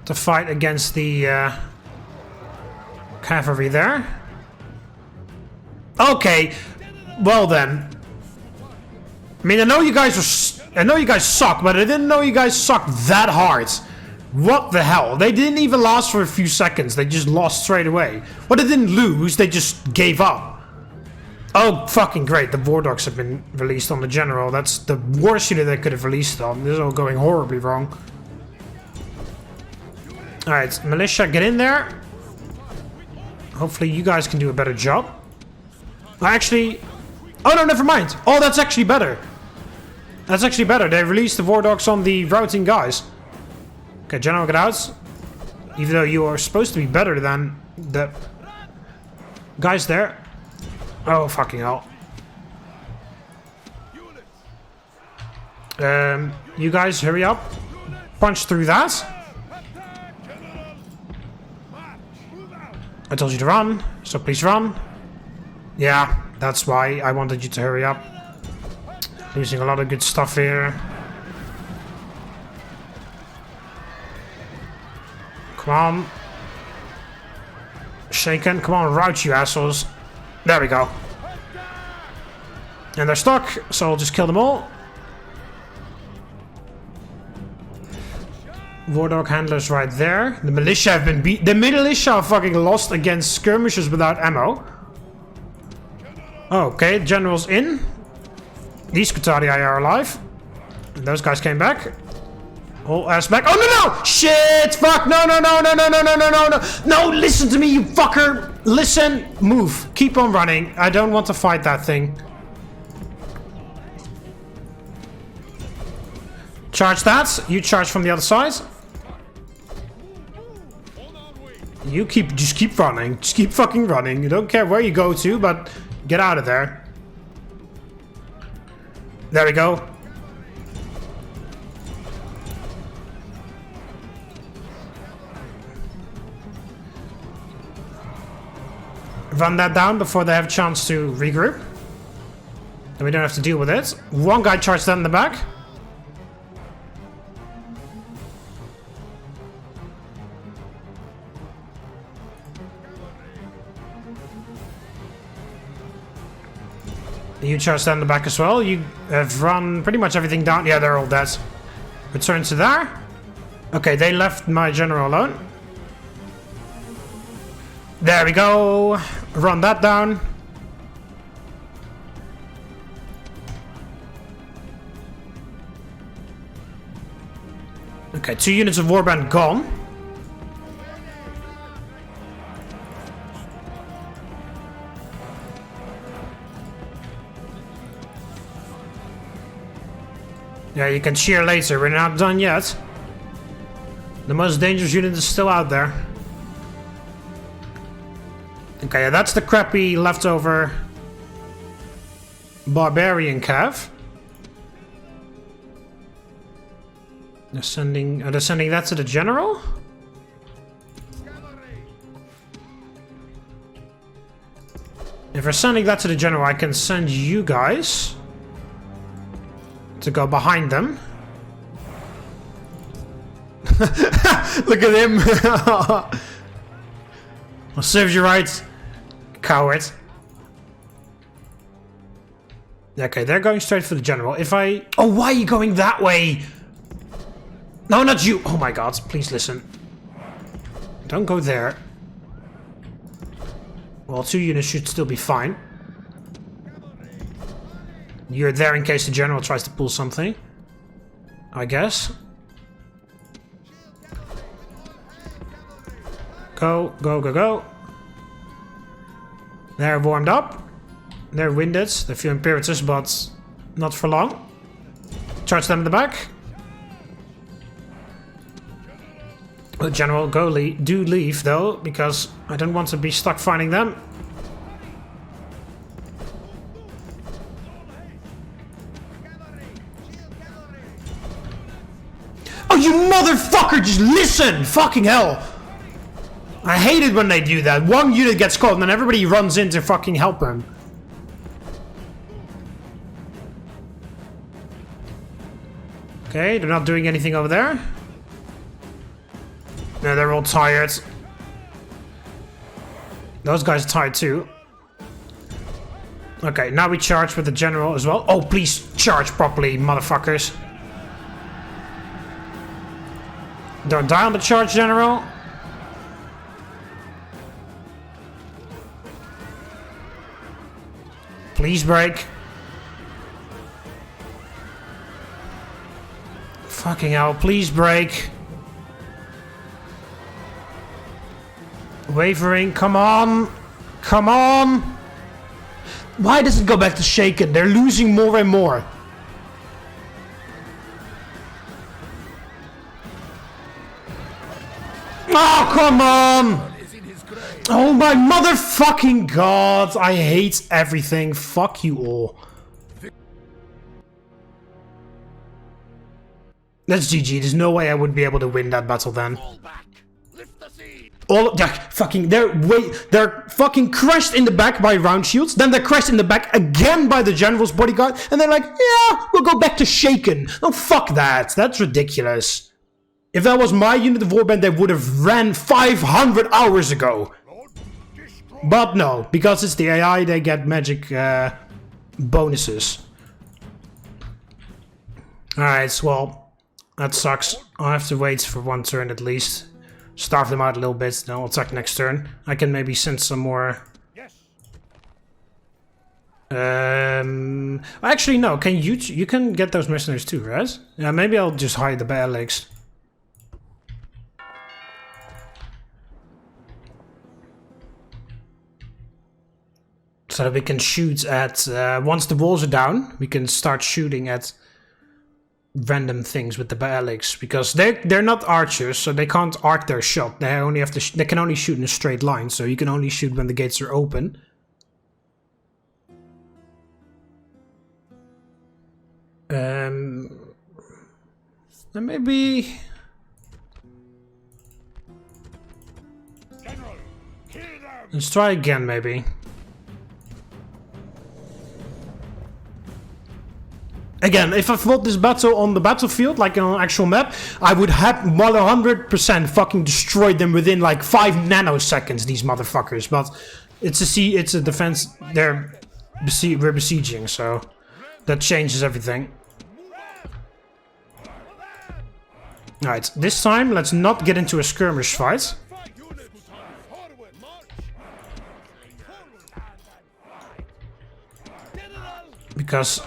To fight against the cavalry there. Okay, well then. I mean, I know you guys suck, but I didn't know you guys sucked that hard. What the hell? They didn't even last for a few seconds. They just lost straight away. Well, they didn't lose. They just gave up. Oh, fucking great. The war dogs have been released on the general. That's the worst unit they could have released on. This is all going horribly wrong. Alright, militia, get in there. Hopefully you guys can do a better job. Actually... Oh no, never mind. Oh, that's actually better. That's actually better. They released the war dogs on the routing guys. Okay, general, get out. Even though you are supposed to be better than the guys there. Oh, fucking hell. You guys, hurry up. Punch through that. I told you to run, so please run. Yeah, that's why I wanted you to hurry up. Losing a lot of good stuff here. Come on. Shaken, come on, rout you assholes. There we go. And they're stuck, so I'll just kill them all. War dog handlers right there. The militia have been beat. The militia are fucking lost against skirmishers without ammo. Okay, general's in. These Scutarii are alive. And those guys came back. Whole ass back. Oh no no! Shit! Fuck! No no no no no no no no no no! No! Listen to me, you fucker! Listen! Move. Keep on running. I don't want to fight that thing. Charge that. You charge from the other side. You just keep running. Just keep fucking running. You don't care where you go to, but get out of there. There we go. Run that down before they have a chance to regroup. Then we don't have to deal with it. One guy charged that in the back. You charged that in the back as well. You have run pretty much everything down. Yeah, they're all dead. Return to there. Okay, they left my general alone. There we go. Run that down. Okay, 2 units of warband gone. Yeah, you can cheer later. We're not done yet. The most dangerous unit is still out there. Okay, yeah, that's the crappy leftover barbarian cav. They're sending that to the general? If we're sending that to the general, I can send you guys to go behind them. Look at him. Well, serves you right, coward. Okay, they're going straight for the general. If I... Oh, why are you going that way? No, not you. Oh my god, please listen. Don't go there. Well, 2 units should still be fine. You're there in case the general tries to pull something, I guess. Go, go, go, go. They're warmed up. They're winded. They feel imperatives, but not for long. Charge them in the back. The general, do leave though, because I don't want to be stuck fighting them. Oh, you motherfucker! Just listen! Fucking hell! I hate it when they do that. One unit gets caught and then everybody runs in to fucking help him. Okay, they're not doing anything over there. No, they're all tired. Those guys are tired too. Okay, now we charge with the general as well. Oh, please charge properly, motherfuckers. Don't die on the charge, general. Please break. Fucking hell, please break. Wavering, come on. Come on. Why does it go back to shaken? They're losing more and more. Oh, come on. Oh my motherfucking god. I hate everything. Fuck you all. That's GG. There's no way I would be able to win that battle then. All fucking they're fucking crushed in the back by round shields, then they're crushed in the back again by the general's bodyguard, and they're like, yeah, we'll go back to shaken. Oh, fuck that. That's ridiculous. If that was my unit of warband, they would have ran 500 hours ago. But no, because it's the AI, they get magic bonuses. Alright, well, that sucks. I'll have to wait for one turn at least. Starve them out a little bit, then I'll attack next turn. I can maybe send some more... Actually, no, can you can get those mercenaries too, right? Yeah, maybe I'll just hide the bad legs. So that we can shoot at... once the walls are down, we can start shooting at random things with the Baalics, because they're not archers, so they can't arc their shot. They only have to they can only shoot in a straight line, so you can only shoot when the gates are open. And maybe let's try again, maybe. Again, if I fought this battle on the battlefield, like on an actual map, I would have 100% fucking destroyed them within like 5 nanoseconds, these motherfuckers. But it's a defense, we're besieging, so that changes everything. Alright, this time, let's not get into a skirmish fight. Because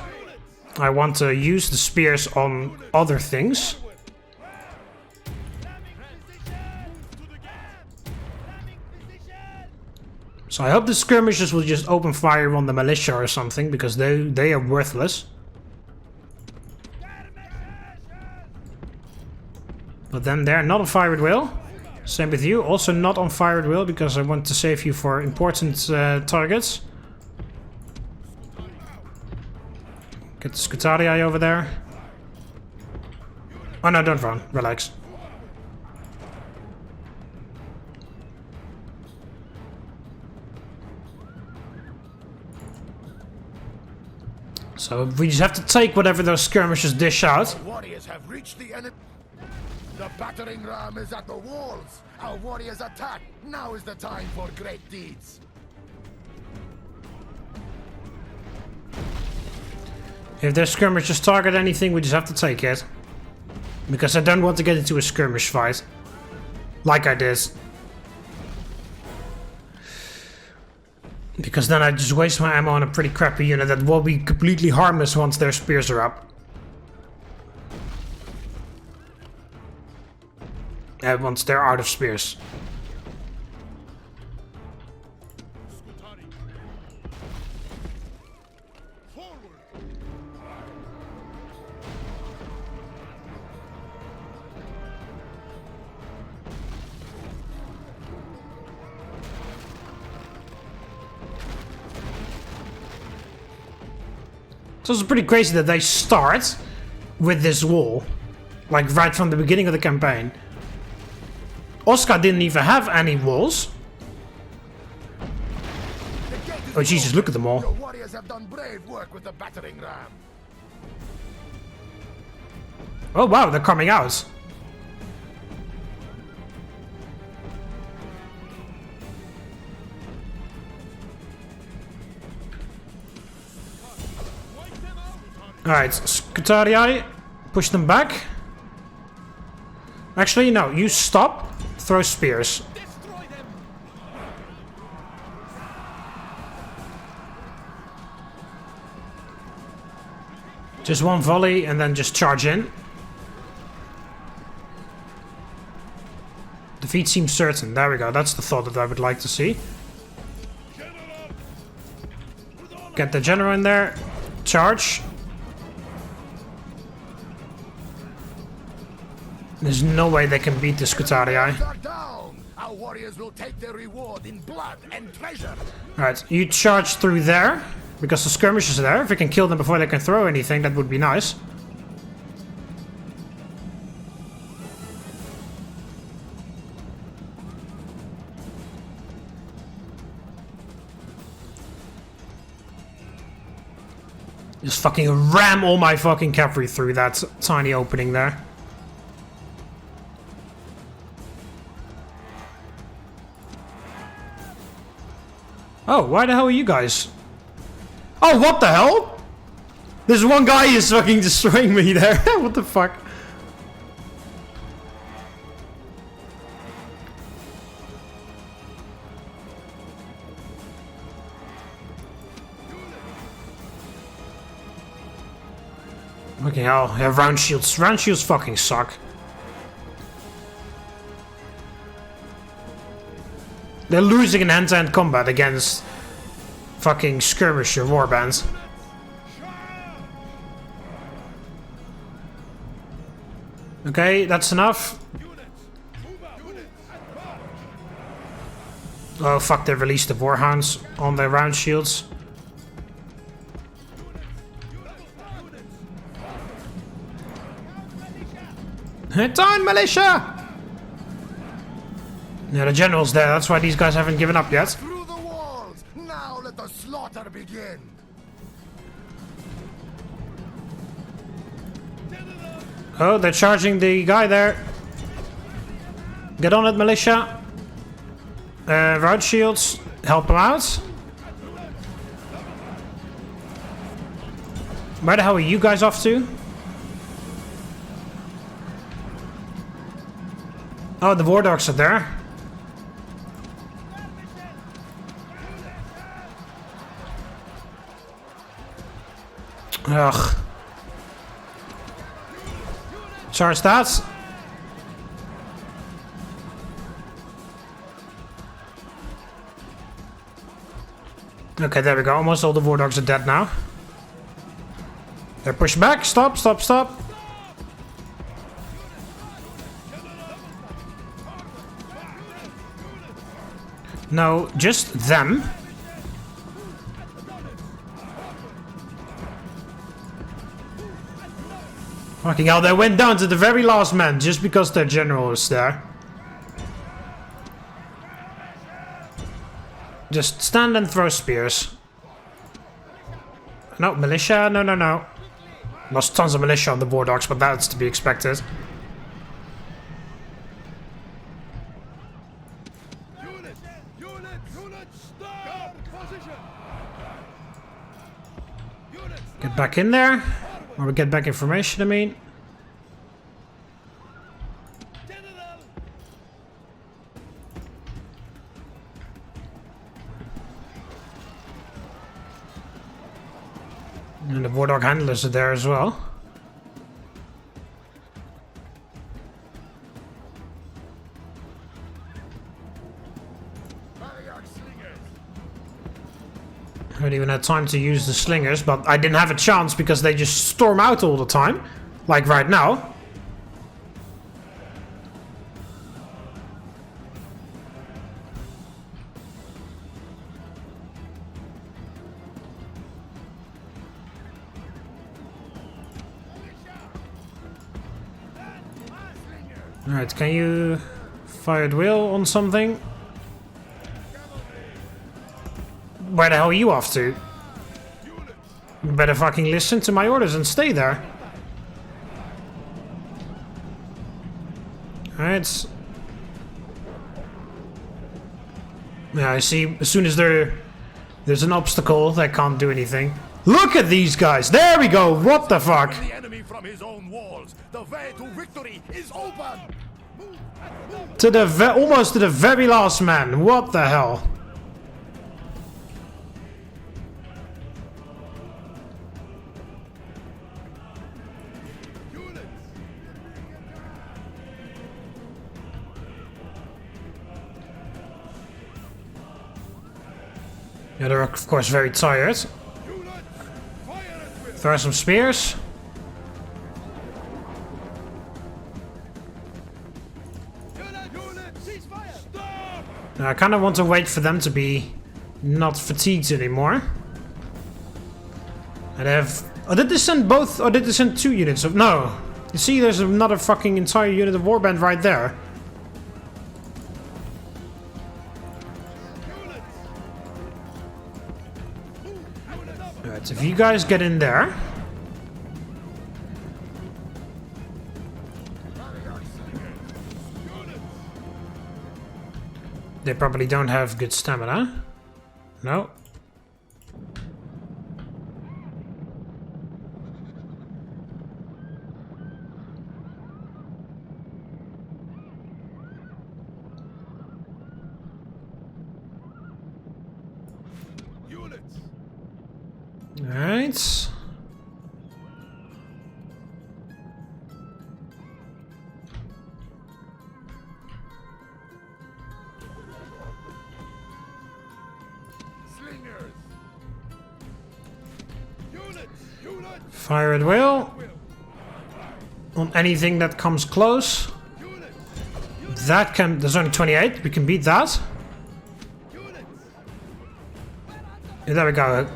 I want to use the spears on other things. So I hope the skirmishers will just open fire on the militia or something, because they are worthless. But then they're not on fire at will. Same with you. Also not on fire at will because I want to save you for important targets. Get the Scutarii over there. Oh no, don't run. Relax. So we just have to take whatever those skirmishers dish out. Warriors have reached the enemy. The battering ram is at the walls. Our warriors attack. Now is the time for great deeds. If their skirmishers target anything, we just have to take it. Because I don't want to get into a skirmish fight. Like I did. Because then I just waste my ammo on a pretty crappy unit that will be completely harmless once their spears are up. Once they're out of spears. So it's pretty crazy that they start with this wall. Like right from the beginning of the campaign. Oscar didn't even have any walls. Oh Jesus, look at them all. Your warriors have done brave work with the battering ram. Oh wow, they're coming out. Alright, Scutarii, push them back. Actually, no, you stop, throw spears. Just one volley and then just charge in. Defeat seems certain. There we go, that's the thought that I would like to see. Get the general in there. Charge. There's no way they can beat the Scutarii. Our warriors will take their reward in blood and treasure. Alright, you charge through there, because the skirmishers are there. If we can kill them before they can throw anything, that would be nice. Just fucking ram all my fucking cavalry through that tiny opening there. Oh, why the hell are you guys? Oh, what the hell? This one guy is fucking destroying me there. What the fuck? Okay, hell, yeah, round shields. Round shields fucking suck. They're losing in hand-to-hand combat against fucking skirmisher warbands. Okay, that's enough. Oh fuck, they released the warhounds on their round shields. Down, militia! Yeah, the general's there, that's why these guys haven't given up yet. Through the walls! Now let the slaughter begin! Oh, they're charging the guy there. Get on it, militia. Round shields, help them out. Where the hell are you guys off to? Oh, the war dogs are there. Ugh. Charge that. Okay, there we go. Almost all the war dogs are dead now. They're pushed back. Stop, stop, stop. No, just them. Fucking hell, they went down to the very last man just because their general is there. Just stand and throw spears. No, militia, no. Lost tons of militia on the war dogs, but that's to be expected. Get back in there. Or we get back information, I mean. And the war dog handlers are there as well. I haven't even had time to use the slingers, but I didn't have a chance because they just storm out all the time. Like right now. Alright, can you fire at will on something? Where the hell are you off to? You better fucking listen to my orders and stay there. Alright. Yeah, I see. As soon as there's an obstacle, they can't do anything. Look at these guys! There we go! What the fuck? The enemy from his own walls. The way to victory is open. To the almost to the very last man. What the hell? Yeah, they're of course very tired. Throw some spears. Now, I kind of want to wait for them to be not fatigued anymore. And have... Oh, did they send both? Or did they send 2 units of... No. You see, there's another fucking entire unit of warband right there. Alright, if you guys get in there... They probably don't have good stamina. No. Alright. Fire at will. On anything that comes close. That can... There's only 28. We can beat that. Yeah, there we go.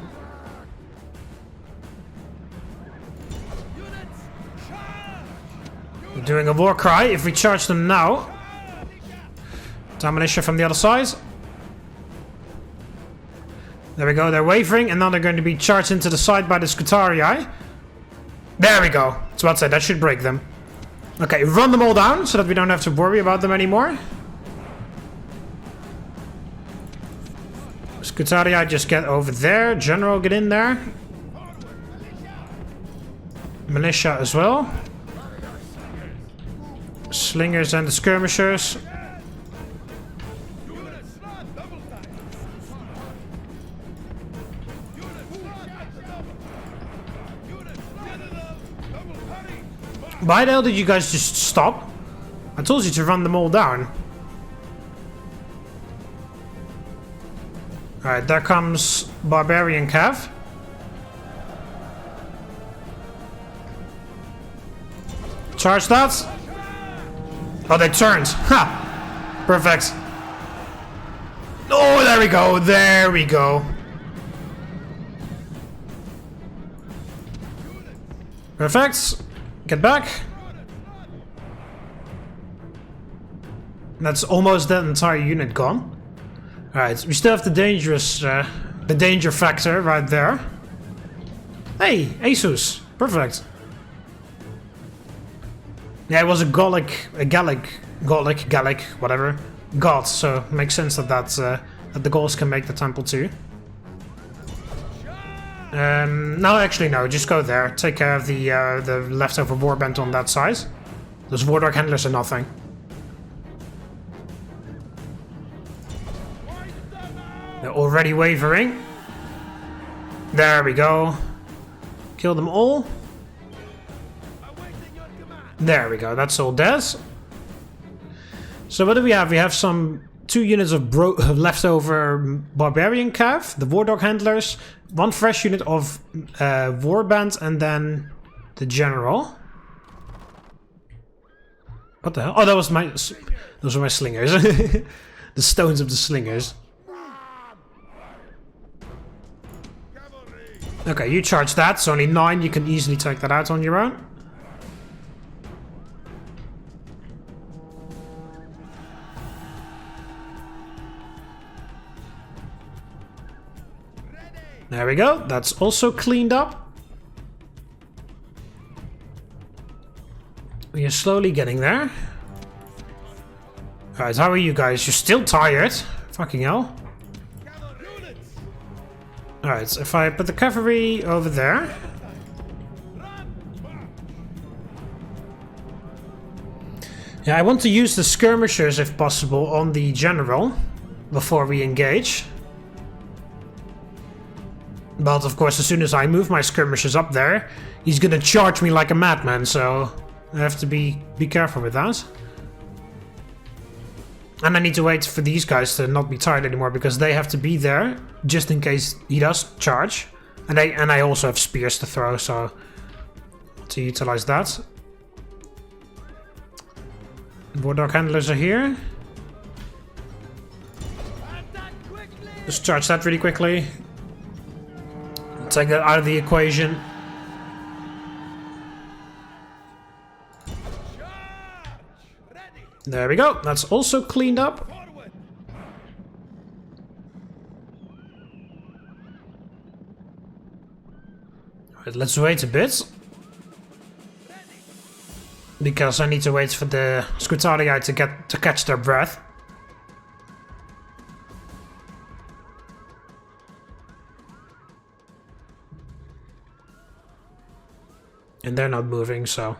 We're doing a war cry. If we charge them now. Militia from the other side. There we go. They're wavering. And now they're going to be charged into the side by the Scutarii. There we go. I was about to say, that should break them. Okay, run them all down so that we don't have to worry about them anymore. Scutarii, just get over there. General, get in there. Militia as well. Slingers and the skirmishers. Why the hell did you guys just stop? I told you to run them all down. Alright, there comes barbarian cav. Charge that. Oh, they turned. Ha! Perfect. Oh, there we go. There we go. Perfect. Get back. That's almost that entire unit gone. Alright, we still have the dangerous, the danger factor right there. Hey, Asus. Perfect. Yeah, it was a Gallic, whatever, god, so it makes sense that that the Gauls can make the temple too. No, actually no, just go there. Take care of the leftover warband on that side. Those wardog handlers are nothing. They're already wavering. There we go. Kill them all. There we go, that's all dead. So what do we have? We have some 2 units of leftover barbarian cav, the wardog handlers, 1 fresh unit of warband, and then the general. What the hell? Oh, those were my slingers. The stones of the slingers. Okay, you charge that. It's only 9. You can easily take that out on your own. There we go. That's also cleaned up. We are slowly getting there. Alright, how are you guys? You're still tired? Fucking hell. Alright, so if I put the cavalry over there. Yeah, I want to use the skirmishers if possible on the general before we engage. But of course, as soon as I move my skirmishers up there, he's gonna charge me like a madman, so I have to be careful with that. And I need to wait for these guys to not be tired anymore, because they have to be there just in case he does charge. And I also have spears to throw, so to utilize that. Wardog handlers are here. Just charge that really quickly. Take that out of the equation. There we go. That's also cleaned up. Alright, let's wait a bit. Because I need to wait for the Scutarii to catch their breath. And they're not moving, so...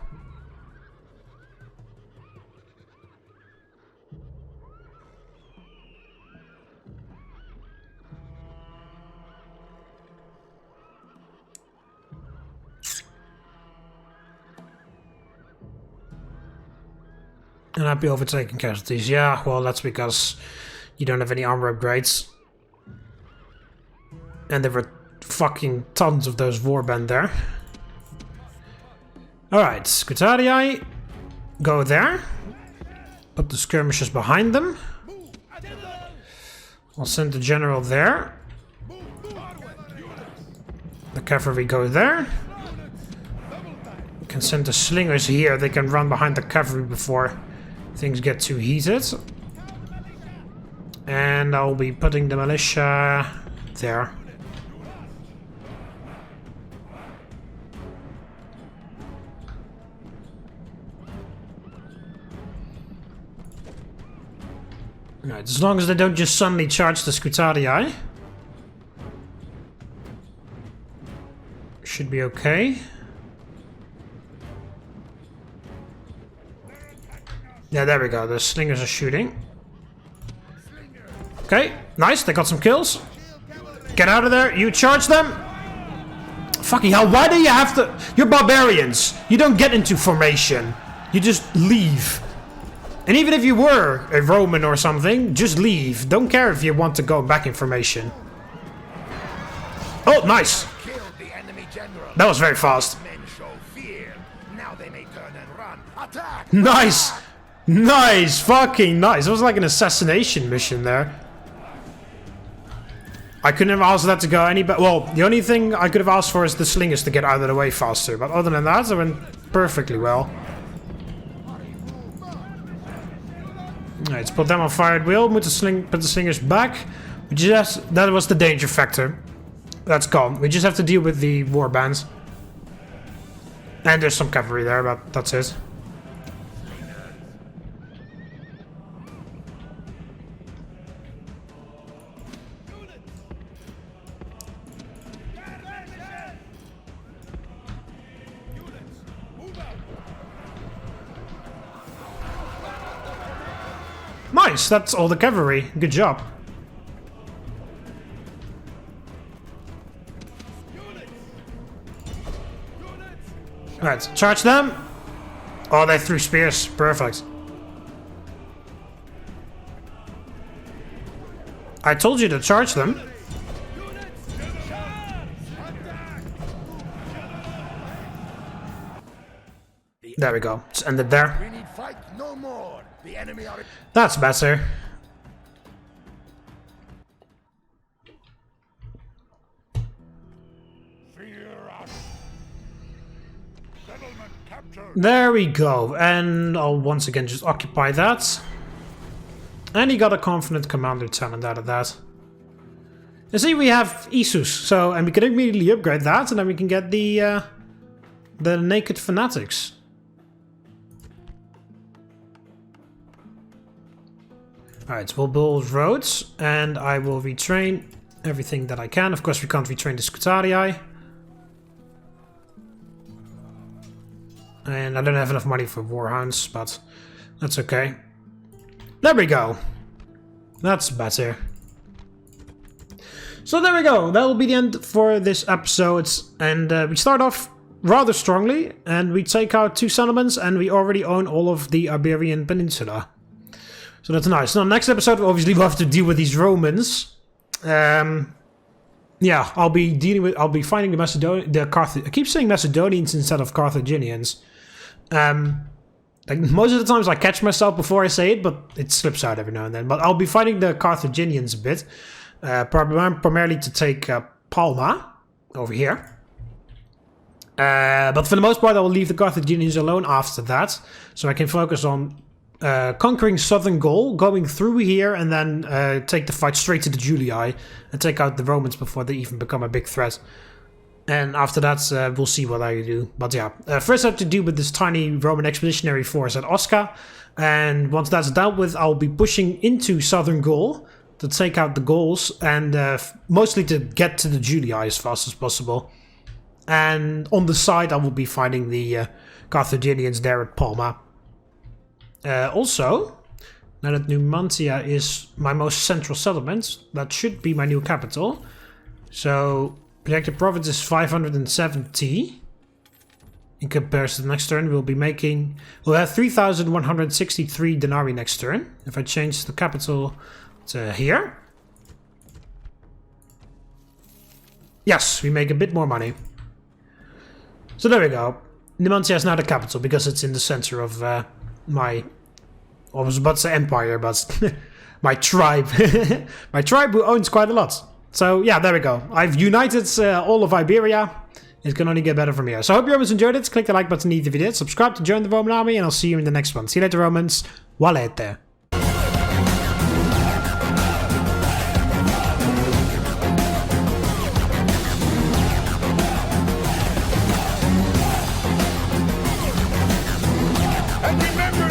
And I'd be overtaking casualties. Yeah, well, that's because you don't have any armor upgrades. And there were fucking tons of those warband there. Alright, Scutarii, go there. Put the skirmishers behind them. I'll send the general there. The cavalry go there. We can send the slingers here. They can run behind the cavalry before things get too heated. And I'll be putting the militia there. Right, as long as they don't just suddenly charge the Scutarii, should be okay. Yeah, there we go. The slingers are shooting. Okay, nice. They got some kills. Get out of there. You charge them. Fucking hell, why do you have to... You're barbarians. You don't get into formation. You just leave. And even if you were a Roman or something, just leave. Don't care if you want to go back in formation. Oh, nice. That was very fast. Nice. Nice. Fucking nice. It was like an assassination mission there. I couldn't have asked that to go any better. Well, the only thing I could have asked for is the slingers to get out of the way faster. But other than that, it went perfectly well. Alright, let's put them on fired wheel. Put the slingers back. That was the danger factor. That's gone. We just have to deal with the war bands. And there's some cavalry there, but that's it. Nice, that's all the cavalry. Good job. Alright, charge them. Oh, they threw spears. Perfect. I told you to charge them. There we go. It's ended there. We need fight no more. The enemy are... That's better. Fear us. Settlement captured. There we go. And I'll once again just occupy that. And he got a confident commander talent out of that. You see, we have Isus, so and we can immediately upgrade that, and then we can get the naked fanatics. Alright, so we'll build roads, and I will retrain everything that I can. Of course, we can't retrain the Scutarii. And I don't have enough money for warhounds, but that's okay. There we go. That's better. So there we go. That will be the end for this episode. And we start off rather strongly, and we take out 2 settlements, and we already own all of the Iberian Peninsula. So that's nice. Now, next episode, obviously, we'll have to deal with these Romans. Yeah, I'll be finding the I keep saying Macedonians instead of Carthaginians. Like most of the times I catch myself before I say it, but it slips out every now and then. But I'll be fighting the Carthaginians a bit. Primarily to take Palma over here. But for the most part, I will leave the Carthaginians alone after that. So I can focus on conquering southern Gaul, going through here, and then take the fight straight to the Julii and take out the Romans before they even become a big threat. And after that, we'll see what I do. But yeah, first I have to deal with this tiny Roman expeditionary force at Osca. And once that's dealt with, I'll be pushing into southern Gaul to take out the Gauls, and mostly to get to the Julii as fast as possible. And on the side, I will be fighting the Carthaginians there at Palma. Also, now that Numantia is my most central settlement, that should be my new capital. So, projected profit is 570. In comparison to the next turn, we'll have 3,163 denarii next turn. If I change the capital to here. Yes, we make a bit more money. So there we go. Numantia is now the capital because it's in the center of my... I was about to say empire, but my tribe. My tribe who owns quite a lot. So yeah, there we go. I've united all of Iberia. It can only get better from here. So I hope you guys enjoyed it. Click the like button if you did. Subscribe to join the Roman army, and I'll see you in the next one. See you later, Romans. Valete. And remember,